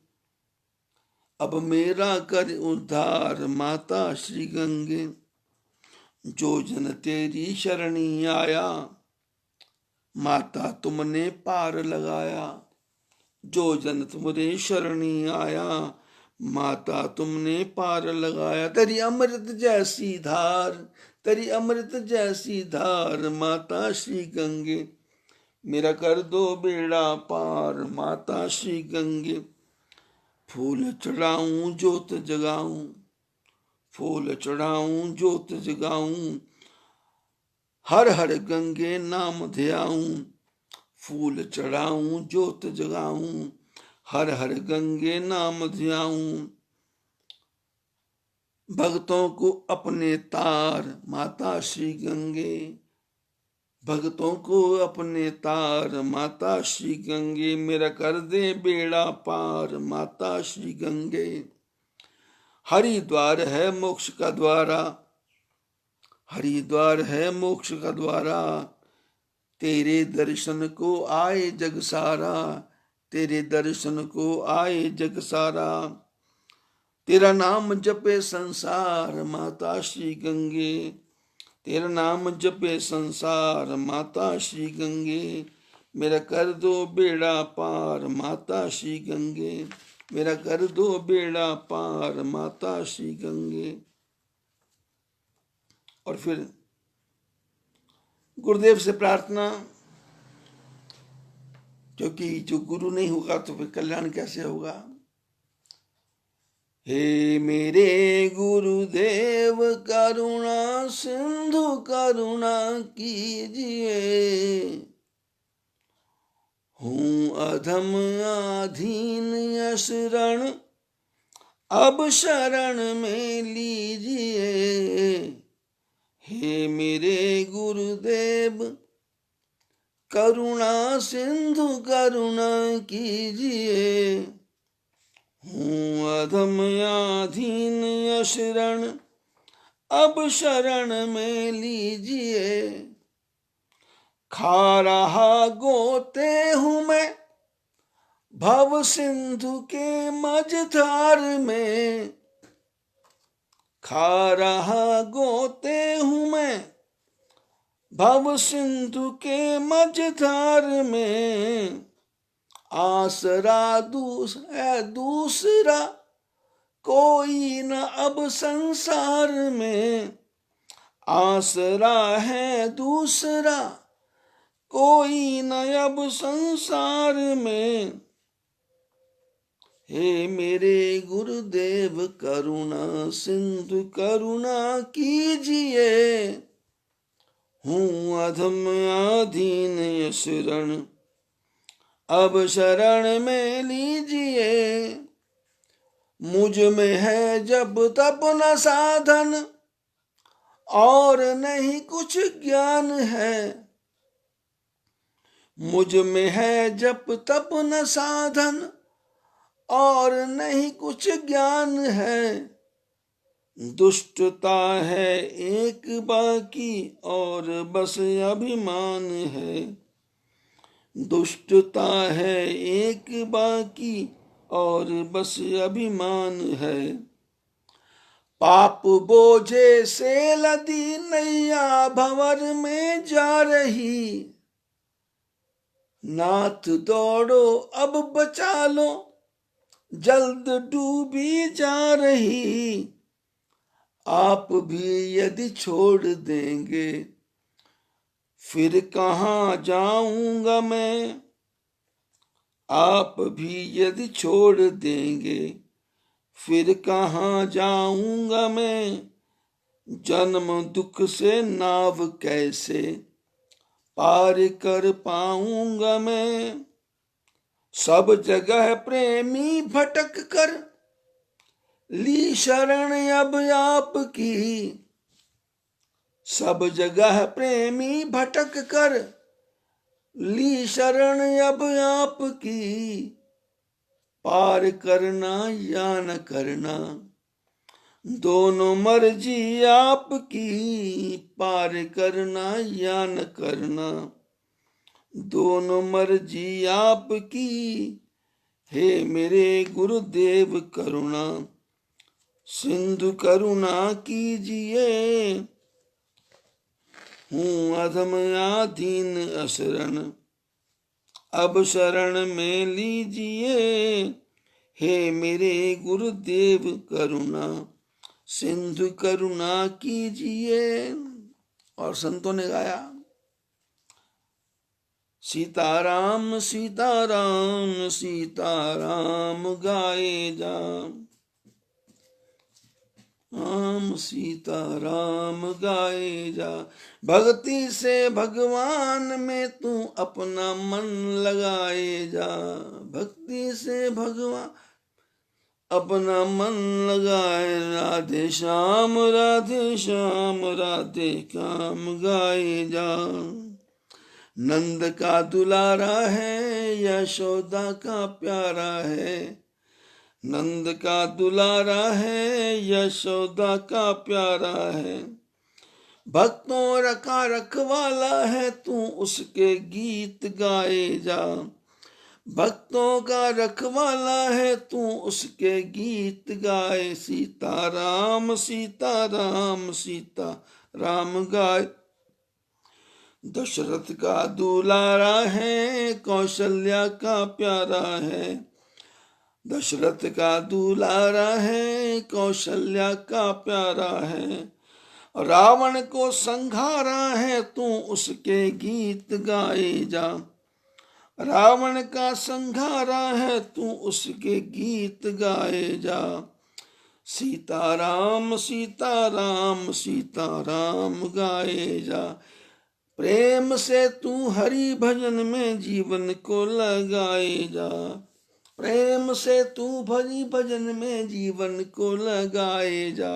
अब मेरा कर उद्धार माता श्री गंगे। जो जन तेरी शरणी आया, माता तुमने पार लगाया। जो जन तुम्हारे शरणी आया, माता तुमने पार लगाया। तेरी अमृत जैसी धार, तेरी अमृत जैसी धार माता श्री गंगे। मेरा कर दो बेड़ा पार माता श्री गंगे। फूल चढ़ाऊं ज्योत जगाऊं, फूल चढ़ाऊं ज्योत जगाऊं, हर हर गंगे नाम ध्याऊं। फूल चढ़ाऊं ज्योत जगाऊं, हर हर गंगे नाम ध्याऊं। भक्तों को अपने तार माता श्री गंगे, भक्तों को अपने तार माता श्री गंगे। मेरा कर दे बेड़ा पार माता श्री गंगे। हरिद्वार है मोक्ष का द्वारा, हरिद्वार है मोक्ष का द्वारा। तेरे दर्शन को आए जग सारा, तेरे दर्शन को आए जग सारा। तेरा नाम जपे संसार माता श्री गंगे, तेरा नाम जपे संसार माता श्री गंगे। मेरा कर दो बेड़ा पार माता श्री गंगे, मेरा कर दो बेड़ा पार माता श्री गंगे। और फिर गुरुदेव से प्रार्थना, क्योंकि जो गुरु नहीं होगा तो फिर कल्याण कैसे होगा। हे मेरे गुरुदेव करुणा सिंधु करुणा कीजिए। हूँ अधम अधीन शरण अब शरण में लीजिए। हे मेरे गुरुदेव करुणा सिंधु करुणा कीजिए। हूँ अधम अधीन शरण अब शरण में लीजिए। खा रहा गोते हूँ मैं भव सिंधु के मझधार में। खा रहा गोते हूँ मैं भव सिंधु के मझधार में। आसरा है दूसरा कोई न अब संसार में। आसरा है दूसरा कोई न अब संसार में। हे मेरे गुरुदेव करुणा सिंधु करुणा कीजिए। हूँ अधम अधीन शरण अब शरण में लीजिए। मुझ में है जब तप न साधन और नहीं कुछ ज्ञान है। मुझ में है जप तप न साधन और नहीं कुछ ज्ञान है। दुष्टता है एक बाकी और बस अभिमान है। दुष्टता है एक बाकी और बस अभिमान है। पाप बोझे से लदी नैया भंवर में जा रही, नाथ दौड़ो अब बचा लो जल्द डूबी जा रही। आप भी यदि छोड़ देंगे फिर कहाँ जाऊंगा मैं, आप भी यदि छोड़ देंगे फिर कहाँ जाऊंगा मैं। जन्म दुख से नाव कैसे पार कर पाऊंगा मैं। सब जगह प्रेमी भटक कर ली शरण अब आपकी, सब जगह प्रेमी भटक कर ली शरण अब आपकी। पार करना या न करना दोनों मर्जी आपकी, पार करना या न करना दोनों मर्जी आपकी। हे मेरे गुरुदेव करुणा सिंधु करुणा कीजिए, हूँ अधम आधीन अशरण अब शरण में लीजिए। हे मेरे गुरुदेव करुणा सिंधु करुणा कीजिए। और संतों ने गाया सीताराम सीताराम सीताराम गाए जा, राम सीताराम गाए जा। भक्ति से भगवान में तू अपना मन लगाए जा, भक्ति से भगवान अपना मन लगाए। राधे श्याम राधे श्याम राधे काम गाए जा। नंद का दुलारा है यशोदा का प्यारा है, नंद का दुलारा है यशोदा का प्यारा है। भक्तों रखा रखवाला है तू उसके गीत गाए जा, भक्तों का रखवाला है तू उसके गीत गाए। सीताराम सीताराम सीताराम गाए। दशरथ का दुलारा है कौशल्या का प्यारा है, दशरथ का दुलारा है कौशल्या का प्यारा है। रावण को संघारा है तू उसके गीत गाए जा, रावण का संघारा है तू उसके गीत गाए जा। सीताराम सीताराम सीताराम गाए जा। प्रेम से तू हरि भजन में जीवन को लगाए जा, प्रेम से तू हरि भजन में जीवन को लगाए जा।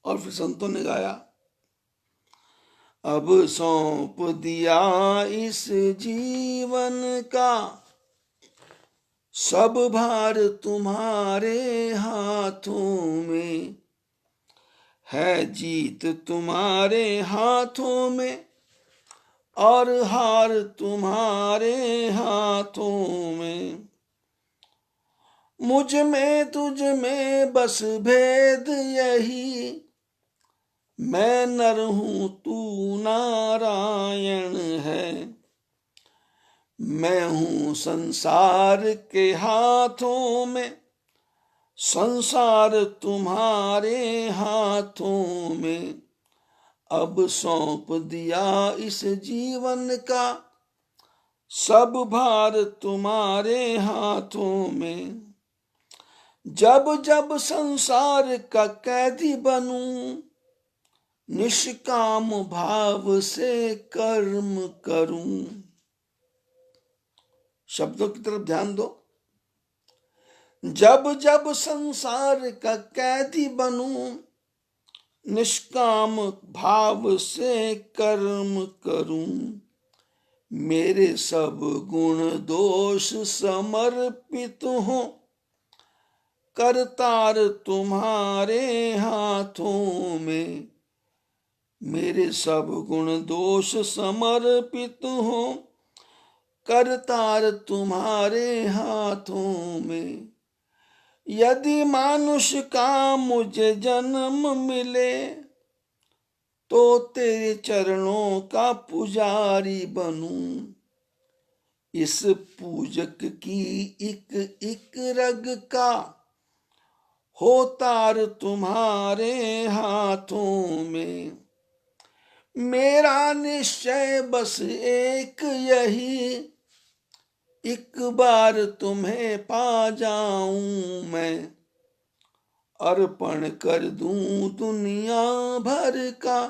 और फिर संतों ने गाया अब सौंप दिया इस जीवन का सब भार तुम्हारे हाथों में, है जीत तुम्हारे हाथों में और हार तुम्हारे हाथों में। मुझ में तुझ में बस भेद यही, मैं नर हूं तू नारायण है। मैं हूं संसार के हाथों में, संसार तुम्हारे हाथों में। अब सौंप दिया इस जीवन का सब भार तुम्हारे हाथों में। जब जब संसार का कैदी बनूं निष्काम भाव से कर्म करूं। शब्दों की तरफ ध्यान दो। जब जब संसार का कैदी बनूं निष्काम भाव से कर्म करूं। मेरे सब गुण दोष समर्पित हो करतार तुम्हारे हाथों में। मेरे सब गुण दोष समर्पित हो करतार तुम्हारे हाथों में। यदि मानुष का मुझे जन्म मिले तो तेरे चरणों का पुजारी बनूं। इस पूजक की एक एक रग का हो तार तुम्हारे हाथों में। मेरा निश्चय बस एक यही, एक बार तुम्हें पा जाऊं मैं। अर्पण कर दूं दुनिया भर का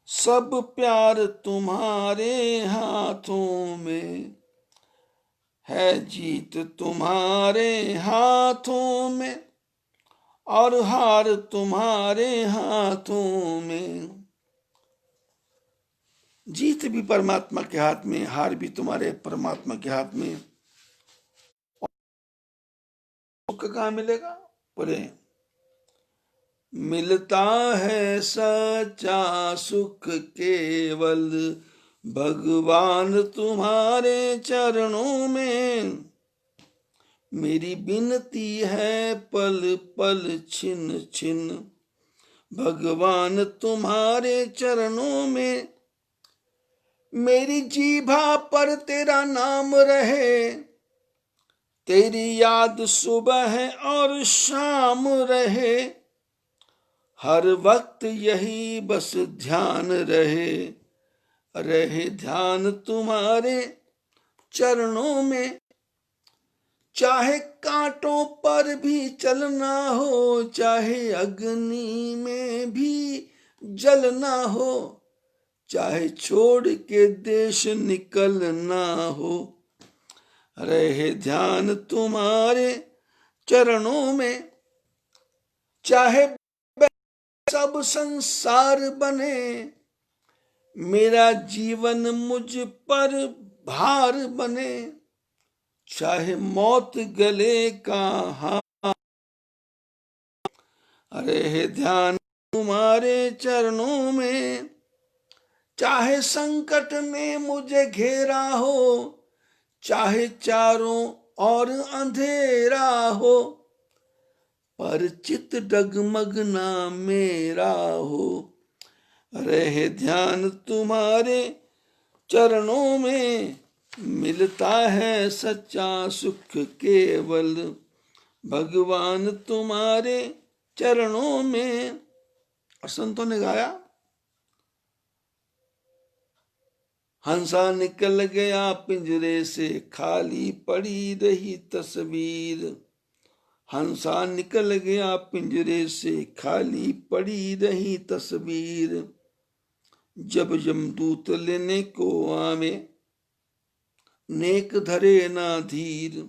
सब प्यार तुम्हारे हाथों में। है जीत तुम्हारे हाथों में और हार तुम्हारे हाथों में। जीत भी परमात्मा के हाथ में, हार भी तुम्हारे परमात्मा के हाथ में। सुख कहाँ मिलेगा? बोले मिलता है सच्चा सुख केवल भगवान तुम्हारे चरणों में। मेरी विनती है पल पल छिन छिन भगवान तुम्हारे चरणों में। मेरी जीभा पर तेरा नाम रहे, तेरी याद सुबह और शाम रहे। हर वक्त यही बस ध्यान रहे, रहे ध्यान तुम्हारे चरणों में। चाहे कांटों पर भी चलना हो, चाहे अग्नि में भी जलना हो, चाहे छोड़ के देश निकलना हो, रहे ध्यान तुम्हारे चरणों में। चाहे सब संसार बने, मेरा जीवन मुझ पर भार बने। चाहे मौत गले का हाथ, रहे ध्यान तुम्हारे चरणों में। चाहे संकट ने मुझे घेरा हो, चाहे चारों ओर अंधेरा हो, पर चित डगमग ना मेरा हो, रहे ध्यान तुम्हारे चरणों में। मिलता है सच्चा सुख केवल भगवान तुम्हारे चरणों में। संतों ने गाया, हंसा निकल गया पिंजरे से खाली पड़ी रही तस्वीर। हंसा निकल गया पिंजरे से खाली पड़ी रही तस्वीर। जब यमदूत लेने को आवे नेक धरे ना धीर।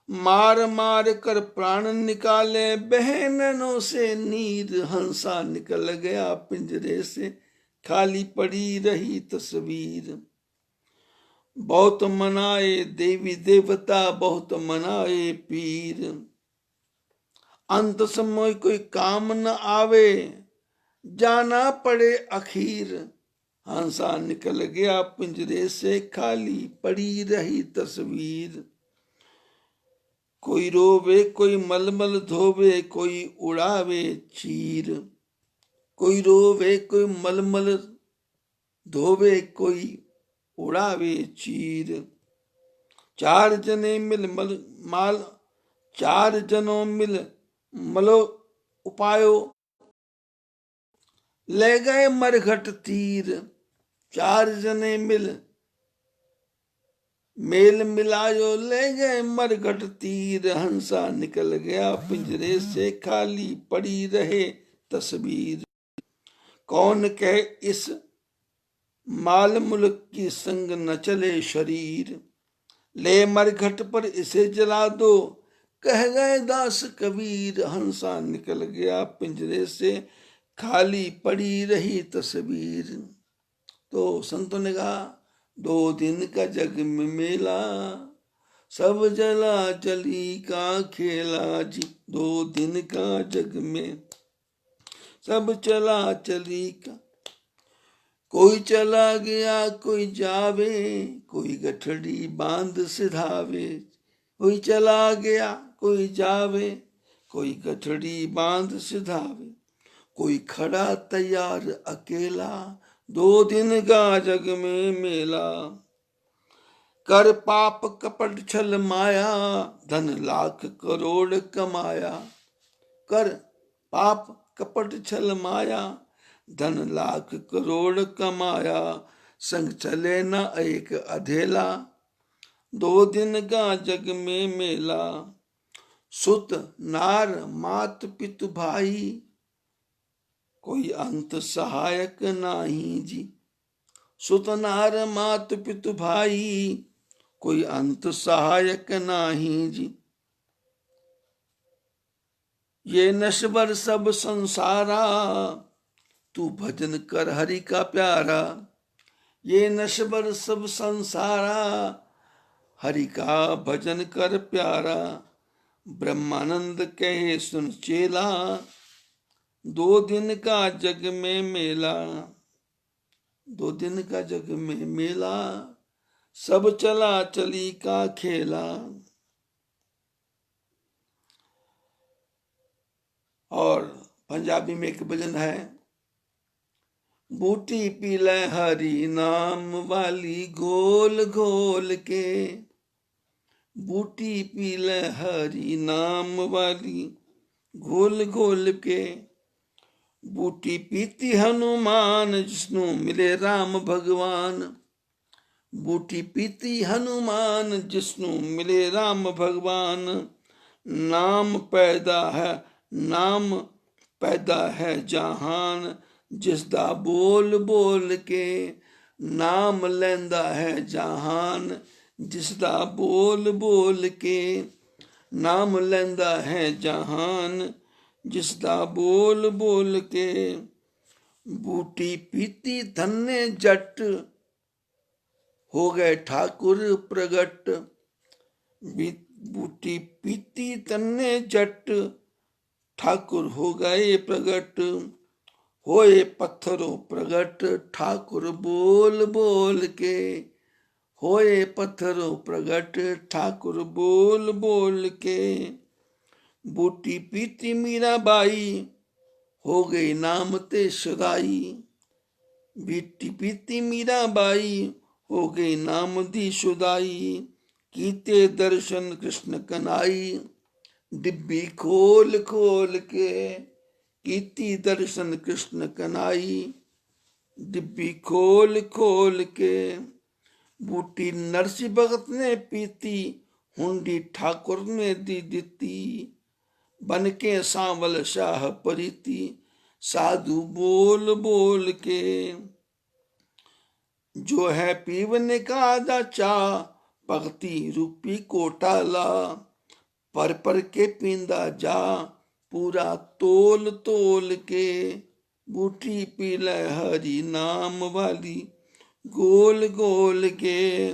मार मार कर प्राण निकाले बहनों से नीर। हंसा निकल गया पिंजरे से खाली पड़ी रही तस्वीर। बहुत मनाए देवी देवता, बहुत मनाए पीर। अंत समय कोई काम न आवे, जाना पड़े अखीर। हंसा निकल गया पिंजरे से खाली पड़ी रही तस्वीर। कोई रोवे कोई मलमल धोवे, कोई उड़ावे चीर। कोई रोवे कोई मलमल धोवे, कोई उड़ावे चीर। चार जने मिल माल, चार जनों मिल मलो उपायो, ले गए मरघट तीर। चार जने मिल मेल मिलायो, ले गए मरघट तीर। हंसा निकल गया पिंजरे से खाली पड़ी रहे तस्वीर। कौन कहे इस माल मुल्क की संग न चले शरीर। ले मरघट पर इसे जला दो, कह गए दास कबीर। हंसा निकल गया पिंजरे से खाली पड़ी रही तस्वीर। तो संतों ने कहा, 2 दिन का जग में मेला, सब जला चली का खेला जी। 2 दिन का जग में सब चला चली का। कोई चला गया कोई जावे, कोई गठड़ी बांध सिधावे। कोई चला गया कोई जावे, कोई गठड़ी बांध सिधावे। कोई खड़ा तैयार अकेला, 2 दिन का जग में मेला। कर पाप कपट छल माया, धन लाख करोड़ कमाया। कर पाप कपट छल माया, धन लाख करोड़ कमाया। संग चले न एक अधेला, 2 दिन का जग में मेला। सुत नार मात पितु भाई, कोई अंत सहायक नाही जी। सुत नार मात पितु भाई, कोई अंत सहायक नाही जी। ये नश्वर सब संसारा, तू भजन कर हरि का प्यारा। ये नश्वर सब संसारा, हरि का भजन कर प्यारा। ब्रह्मानंद कहे सुन चेला, 2 दिन का जग में मेला। 2 दिन का जग में मेला, सब चला चली का खेला। और पंजाबी में एक भजन है, बूटी पी ले हरि नाम वाली घोल घोल के। बूटी पी ले हरि नाम वाली घोल घोल के। बूटी पीती हनुमान, जिसनु मिले राम भगवान। बूटी पीती हनुमान, जिसनु मिले राम भगवान। नाम पैदा है, नाम पैदा है जहान, जिसदा बोल बोल के। नाम लैंदा है जहान, जिसदा बोल बोल के। नाम लैंदा है जहान, जिसदा बोल बोल के। बूटी पीती धन्य जट, हो गए ठाकुर प्रगट। बूटी पीती धन्य जट, ठाकुर हो गए प्रगट। होए पत्थरों प्रगट, ठाकुर बोल बोल के। होए पत्थरों प्रगट, ठाकुर बोल बोल के। बूटी पीती मीराबाई, हो गई नाम ते सदाई। बूटी पीती मीराबाई, हो गई नाम दी सुदाई। कीते दर्शन कृष्ण कनाई, डिब्बी खोल खोल के। कीती दर्शन कृष्ण कनाई, डिब्बी खोल खोल के। बूटी नरसी भगत ने पीती, हुंडी ठाकुर ने दी दिती। बन के सांवल शाह परीती, साधु बोल बोल के। जो है पीवने का आधा चा, भक्ति रूपी कोटाला। पर के पींदा जा, पूरा तोल तोल के। बूटी पी ले हरि नाम वाली गोल गोल के।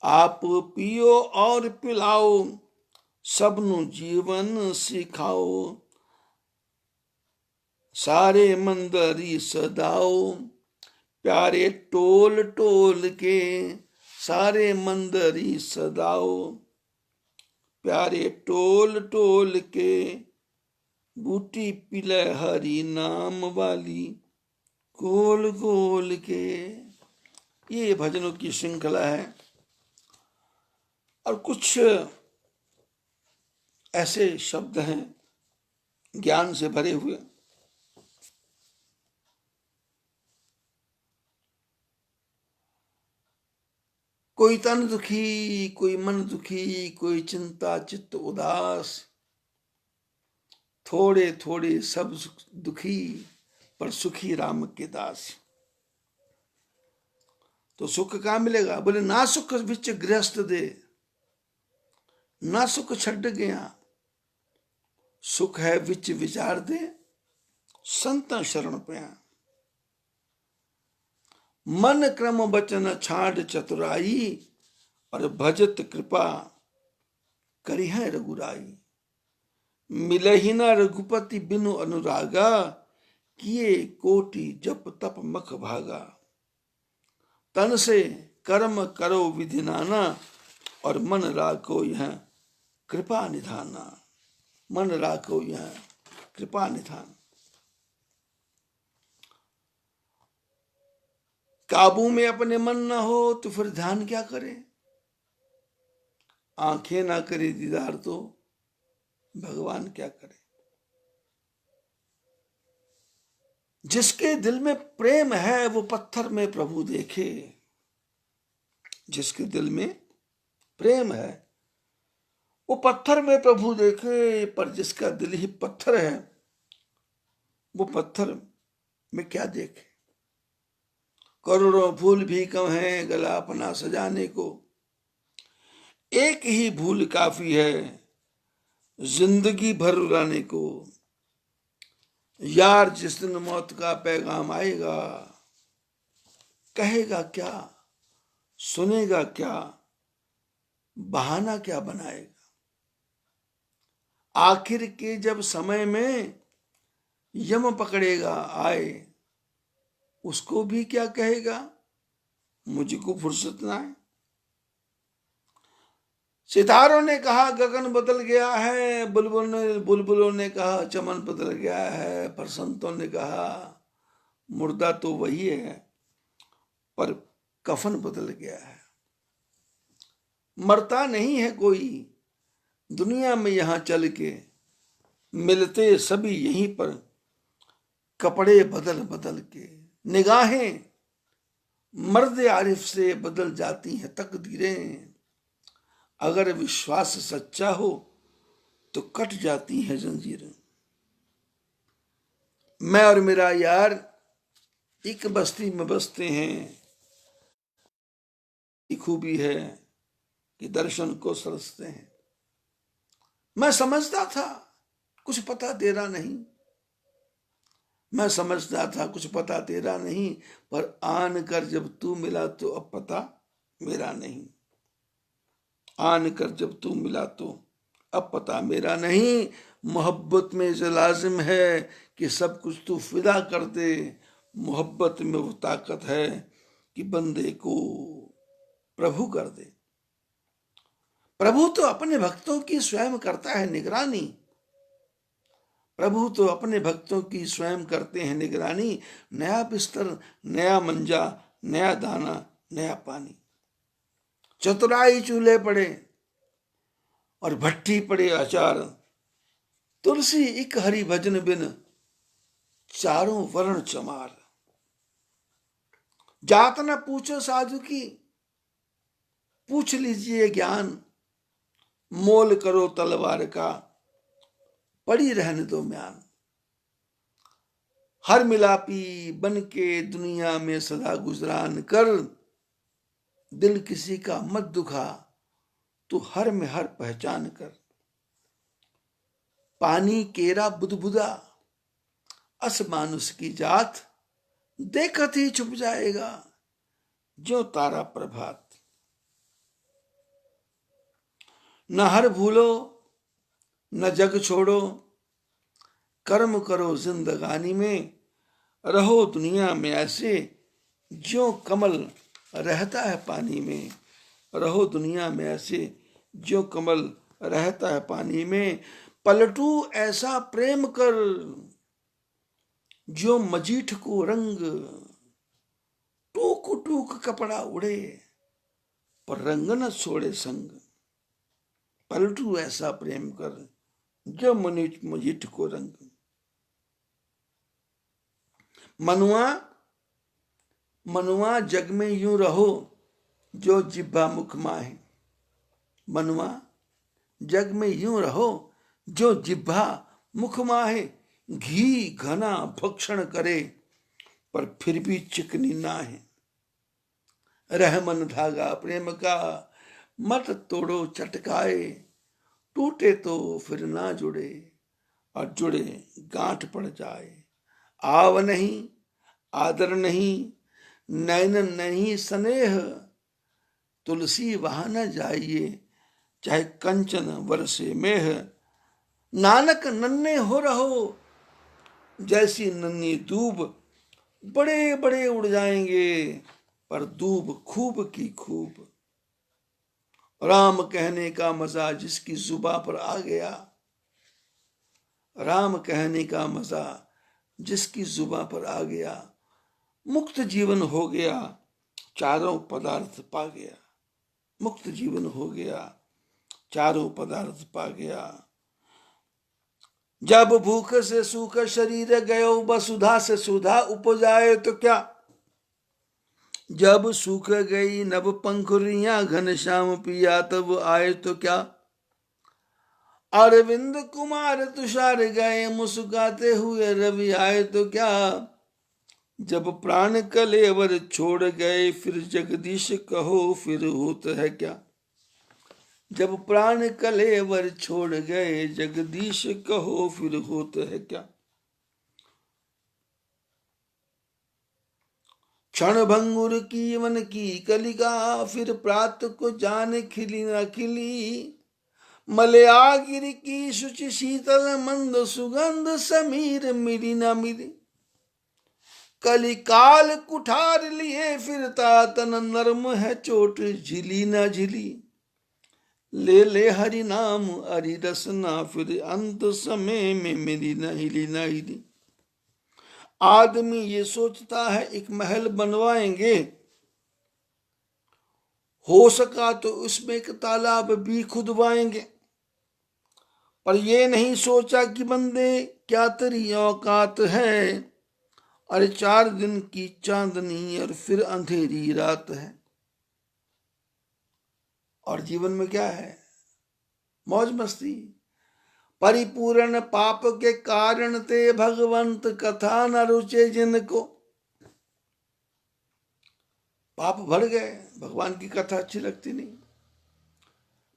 आप पियो और पिलाओ, सबनु जीवन सिखाओ। सारे मंदरी सदाओ, प्यारे टोल टोल के। सारे मंदरी सदाओ, प्यारे टोल टोल के। बूटी पिले हरि नाम वाली गोल गोल के। ये भजनों की श्रृंखला है और कुछ ऐसे शब्द हैं ज्ञान से भरे हुए। कोई तन दुखी, कोई मन दुखी, कोई चिंता चित्त उदास। थोड़े थोड़े सब दुखी, पर सुखी राम के दास। तो सुख कहाँ मिलेगा? बोले ना सुख विच गृहस्थ दे, ना सुख छड़ गया। सुख है विच विचार दे, संत शरण पया। मन क्रम बचन छाड़ चतुराई, और भजत कृपा करी है रघुराई। मिले ही न रघुपति बिनु अनुरागा, किए कोटि जप तप मख भागा। तन से कर्म करो विधि नाना, और मन राखो यह कृपा निधाना। मन राखो यह कृपा निधान। काबू में अपने मन न हो तो फिर ध्यान क्या करे। आंखें ना करे दीदार तो भगवान क्या करे। जिसके दिल में प्रेम है वो पत्थर में प्रभु देखे। जिसके दिल में प्रेम है वो पत्थर में प्रभु देखे, पर जिसका दिल ही पत्थर है वो पत्थर में क्या देखे। करोड़ों फूल भी कम है गला अपना सजाने को, एक ही भूल काफी है जिंदगी भर रुलाने को। यार जिस दिन मौत का पैगाम आएगा, कहेगा क्या, सुनेगा क्या, बहाना क्या बनाएगा। आखिर के जब समय में यम पकड़ेगा आए, उसको भी क्या कहेगा, मुझको फुर्सत ना है। सितारों ने कहा गगन बदल गया है, बुलबुलों ने कहा चमन बदल गया है, पर संतों ने कहा मुर्दा तो वही है पर कफन बदल गया है। मरता नहीं है कोई दुनिया में यहां चल के, मिलते सभी यहीं पर कपड़े बदल बदल के। निगाहें मर्द आरिफ से बदल जाती हैं तकदीरें, अगर विश्वास सच्चा हो तो कट जाती हैं जंजीरें। मैं और मेरा यार एक बस्ती में बसते हैं, ये खूबी है कि दर्शन को सरसते हैं। मैं समझता था कुछ पता तेरा नहीं, मैं समझता था कुछ पता तेरा नहीं, पर आन कर जब तू मिला तो अब पता मेरा नहीं। आन कर जब तू मिला तो अब पता मेरा नहीं। मोहब्बत में जो लाजिम है कि सब कुछ तू फिदा कर दे, मोहब्बत में वो ताकत है कि बंदे को प्रभु कर दे। प्रभु तो अपने भक्तों की स्वयं करता है निगरानी, प्रभु तो अपने भक्तों की स्वयं करते हैं निगरानी। नया बिस्तर, नया मंजा, नया दाना, नया पानी। चतुराई चूल्हे पड़े और भट्टी पड़े अचार, तुलसी एक हरि भजन बिन चारों वर्ण चमार। जात न पूछो साधु की, पूछ लीजिए ज्ञान, मोल करो तलवार का, पड़ी रहने दो म्यान। हर मिलापी बन के दुनिया में सदा गुजरान कर, दिल किसी का मत दुखा तू हर में हर पहचान कर। पानी केरा बुदबुदा अस मानुष की जात, देखत ही छुप जाएगा जो तारा प्रभात। न हर भूलो न जग छोड़ो, कर्म करो जिंदगानी में, रहो दुनिया में ऐसे जो कमल रहता है पानी में। रहो दुनिया में ऐसे जो कमल रहता है पानी में। पलटू ऐसा प्रेम कर जो मजीठ को रंग, टूक टूक कपड़ा उड़े पर रंग न छोड़े संग। पलटू ऐसा प्रेम कर जो मजीठ को रंग। मनुआ मनुआ जग में यूं रहो जो जिह्वा मुख माहे। मनुआ जग में यूं रहो जो जिह्वा मुख माहे। घी घना भक्षण करे पर फिर भी चिकनी ना है। रहमन धागा प्रेम का मत तोड़ो चटकाए, टूटे तो फिर ना जुड़े और जुड़े गांठ पड़ जाए। आव नहीं आदर नहीं नैन नहीं स्नेह, तुलसी वहां न जाइए चाहे कंचन वर्षे मेह। नानक नन्हे हो रहो जैसी नन्ही दूब, बड़े बड़े उड़ जाएंगे पर दूब खूब की खूब। राम कहने का मजा जिसकी जुबां पर आ गया, राम कहने का मजा जिसकी जुबां पर आ गया, मुक्त जीवन हो गया, चारों पदार्थ पा गया। मुक्त जीवन हो गया, चारों पदार्थ पा गया। जब भूख से सूख शरीर गयो, वसुधा से सुधा उपजाए तो क्या। जब सूख गई नभ पंखुरियां, घनश्याम पिया तब आए तो क्या। अरविंद कुमार तुषार गए, मुस्कुराते हुए रवि आए तो क्या। जब प्राण कलेवर छोड़ गए, फिर जगदीश कहो फिर होत है क्या। जब प्राण कलेवर छोड़ गए, जगदीश कहो फिर होत है क्या। क्षण भंगुर की मन की कलिका, फिर प्रात को जान खिली न खिली। मलयागिरि की शुचि शीतल मंद सुगंध, समीर मिली न मिली। कलिकाल कुठार लिए फिरता तन, नर्म है चोट झिली न झिली। ले ले हरि नाम हरि रसना, फिर अंत समय में मेरी न हिली न हिली। आदमी ये सोचता है एक महल बनवाएंगे, हो सका तो उसमें एक तालाब भी खुदवाएंगे। पर ये नहीं सोचा कि बंदे क्या तेरी औकात है। अरे 4 दिन की चांदनी और फिर अंधेरी रात है। और जीवन में क्या है, मौज मस्ती। परिपूर्ण पाप के कारण ते, भगवंत कथा न रुचे जिनको। पाप भर गए, भगवान की कथा अच्छी लगती नहीं।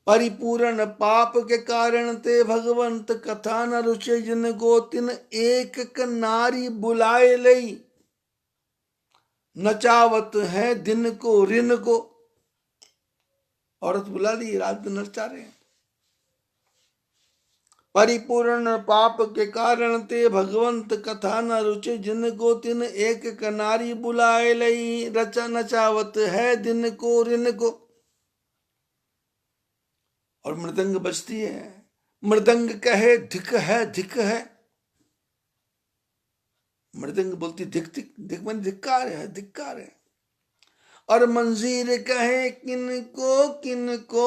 परिपूर्ण पाप के कारण ते, भगवंत कथा न रुचे जिनको। तिन एक नारी बुलाए लई, नचावत है दिन को रिन को। औरत बुला ली, रात दिन नचा रहे हैं। परिपूर्ण पाप के कारण ते, भगवंत कथा न रुचे जिनको। तिन एक नारी बुलाए लई, रचा नचावत है दिन को रिन को। और मृदंग बजती है, मृदंग कहे धिक है धिक है। मृदंग बोलती धिक धिक, धिक मन धिक्कार है धिक्कार है। और मंजीर कहे किनको किनको,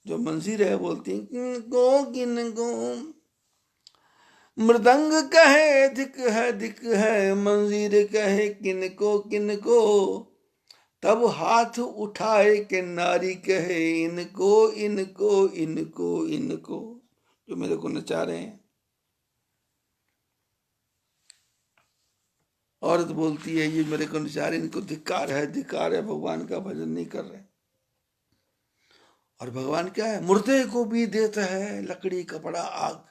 जो मंजीर है बोलती किनको किनको। मृदंग कहे धिक है, मंजीर कहे किनको किनको। तब हाथ उठाए के नारी कहे इनको इनको इनको इनको, जो मेरे को नचा रहे हैं। औरत बोलती है ये मेरे को नचा रहे, इनको धिक्कार है भगवान का भजन नहीं कर रहे। और भगवान क्या है, मुर्दे को भी देता है लकड़ी कपड़ा आग।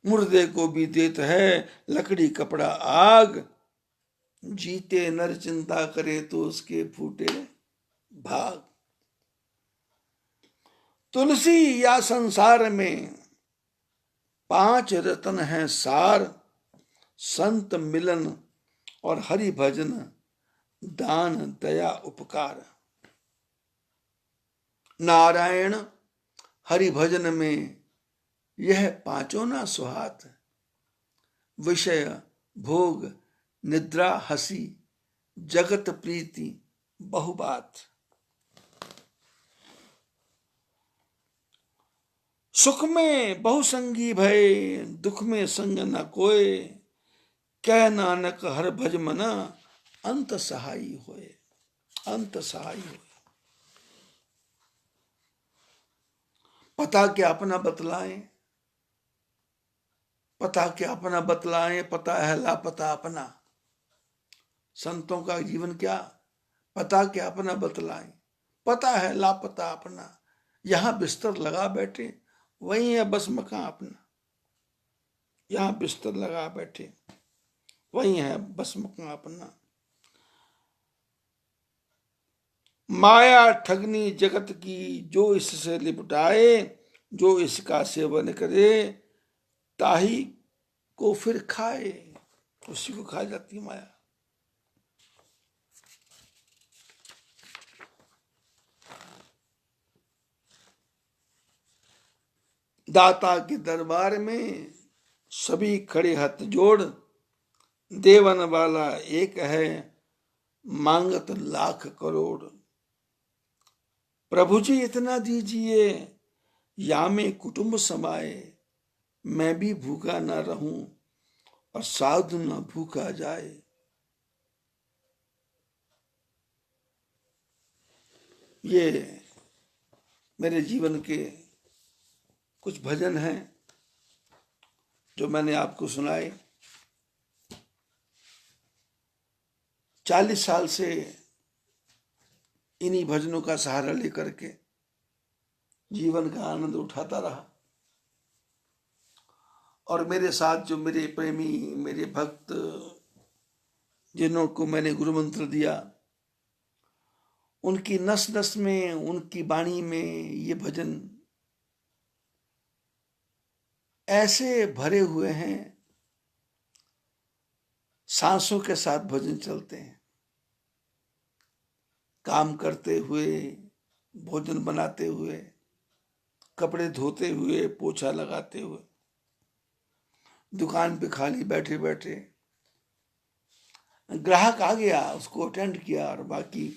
मुर्दे को भी देता है लकड़ी कपड़ा आग। जीते नर चिंता करे तो उसके फूटे भाग। तुलसी या संसार में 5 रत्न हैं सार। संत मिलन और हरि भजन, दान दया उपकार। नारायण हरि भजन में यह 5 ना सुहात। विषय भोग निद्रा हसी, जगत प्रीति बहुबात। सुख में बहुसंगी भय, दुख में संग न कोय। कह नानक हर भज मना, अंत सहाई होए अंत सहाई होए। पता क्या अपना बतलाएं, पता क्या अपना बतलाएं, पता है लापता अपना। संतों का जीवन क्या, पता क्या अपना बतलाएं, पता है लापता अपना। यहां बिस्तर लगा बैठे, वहीं है बस मकान अपना। यहां बिस्तर लगा बैठे, वहीं है बस मकान अपना। माया ठगनी जगत की, जो इससे लिपटाए। जो इसका सेवन करे, ताही को फिर खाए। उसी को खा जाती माया। दाता के दरबार में सभी खड़े हाथ जोड़, देवन वाला एक है, मांगत लाख करोड़। प्रभु जी इतना दीजिए, या में कुटुंब समाए, मैं भी भूखा न रहूं और साधु न भूखा जाए। ये मेरे जीवन के कुछ भजन हैं जो मैंने आपको सुनाए। 40 साल से इन्हीं भजनों का सहारा लेकर के जीवन का आनंद उठाता रहा। और मेरे साथ जो मेरे प्रेमी, मेरे भक्त, जिन्हों को मैंने गुरु मंत्र दिया, उनकी नस नस में, उनकी वाणी में ये भजन ऐसे भरे हुए हैं, सांसों के साथ भजन चलते हैं। काम करते हुए, भोजन बनाते हुए, कपड़े धोते हुए, पोछा लगाते हुए, दुकान पे खाली बैठे बैठे, ग्राहक आ गया उसको अटेंड किया और बाकी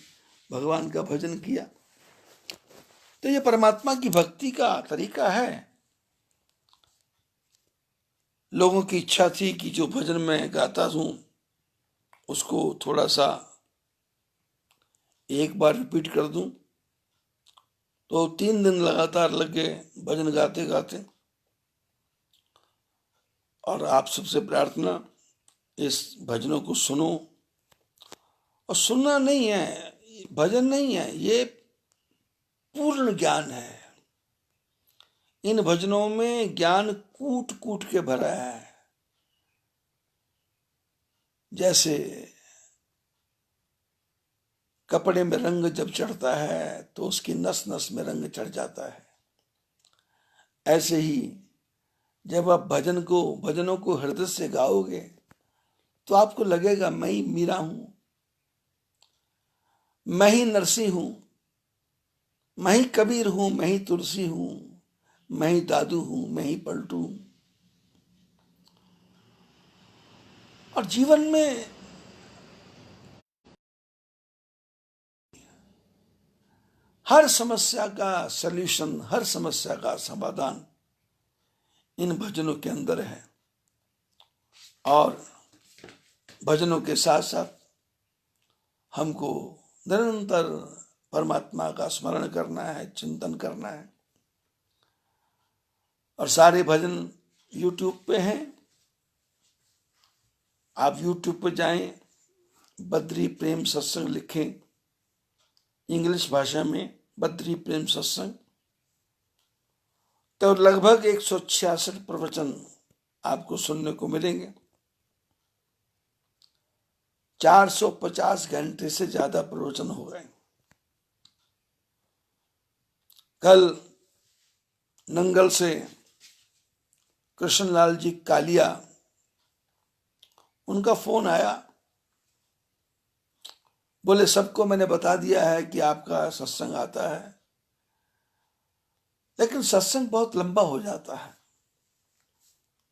भगवान का भजन किया। तो ये परमात्मा की भक्ति का तरीका है। लोगों की इच्छा थी कि जो भजन मैं गाता हूं उसको थोड़ा सा एक बार रिपीट कर दूं। तो 3 दिन लगातार लग गए भजन गाते गाते। और आप सबसे प्रार्थना, इस भजनों को सुनो। और सुनना नहीं है, भजन नहीं है, ये पूर्ण ज्ञान है। इन भजनों में ज्ञान कूट कूट के भरा है। जैसे कपड़े में रंग जब चढ़ता है तो उसकी नस नस में रंग चढ़ जाता है, ऐसे ही जब आप भजनों को हृदय से गाओगे तो आपको लगेगा मैं ही मीरा हूं, मैं ही नरसिंह हूं, मैं ही कबीर हूं, मैं ही तुलसी हूं, मैं ही दादू हूं, मैं ही पलटू हूं। और जीवन में हर समस्या का सल्यूशन, हर समस्या का समाधान इन भजनों के अंदर है। और भजनों के साथ साथ हमको निरंतर परमात्मा का स्मरण करना है, चिंतन करना है। और सारे भजन YouTube पे हैं। आप YouTube पे जाएं, बद्री प्रेम सत्संग लिखें, इंग्लिश भाषा में बद्री प्रेम सत्संग, तो लगभग 166 प्रवचन आपको सुनने को मिलेंगे। 450 घंटे से ज्यादा प्रवचन हो गए। कल नंगल से कृष्णलाल जी कालिया, उनका फोन आया, बोले सबको मैंने बता दिया है कि आपका सत्संग आता है, लेकिन सत्संग बहुत लंबा हो जाता है।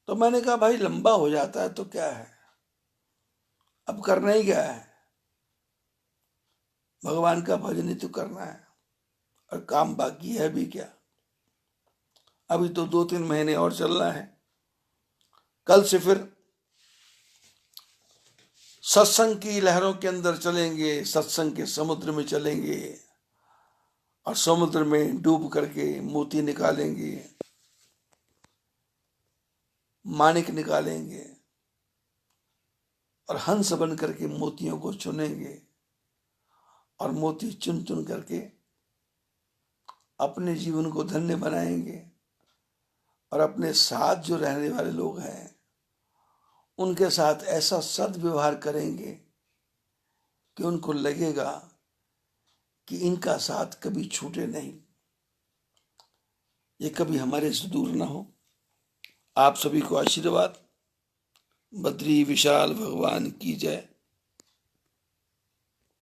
तो मैंने कहा भाई लंबा हो जाता है तो क्या है, अब करना ही क्या है, भगवान का भजन ही तो करना है, और काम बाकी है भी क्या। अभी तो 2-3 महीने और चलना है। कल से फिर सत्संग की लहरों के अंदर चलेंगे, सत्संग के समुद्र में चलेंगे और समुद्र में डूब करके मोती निकालेंगे, माणिक निकालेंगे और हंस बन करके मोतियों को चुनेंगे और मोती चुन चुन करके अपने जीवन को धन्य बनाएंगे। और अपने साथ जो रहने वाले लोग हैं उनके साथ ऐसा सद्व्यवहार करेंगे कि उनको लगेगा कि इनका साथ कभी छूटे नहीं, ये कभी हमारे से दूर ना हो। आप सभी को आशीर्वाद। बद्री विशाल भगवान की जय।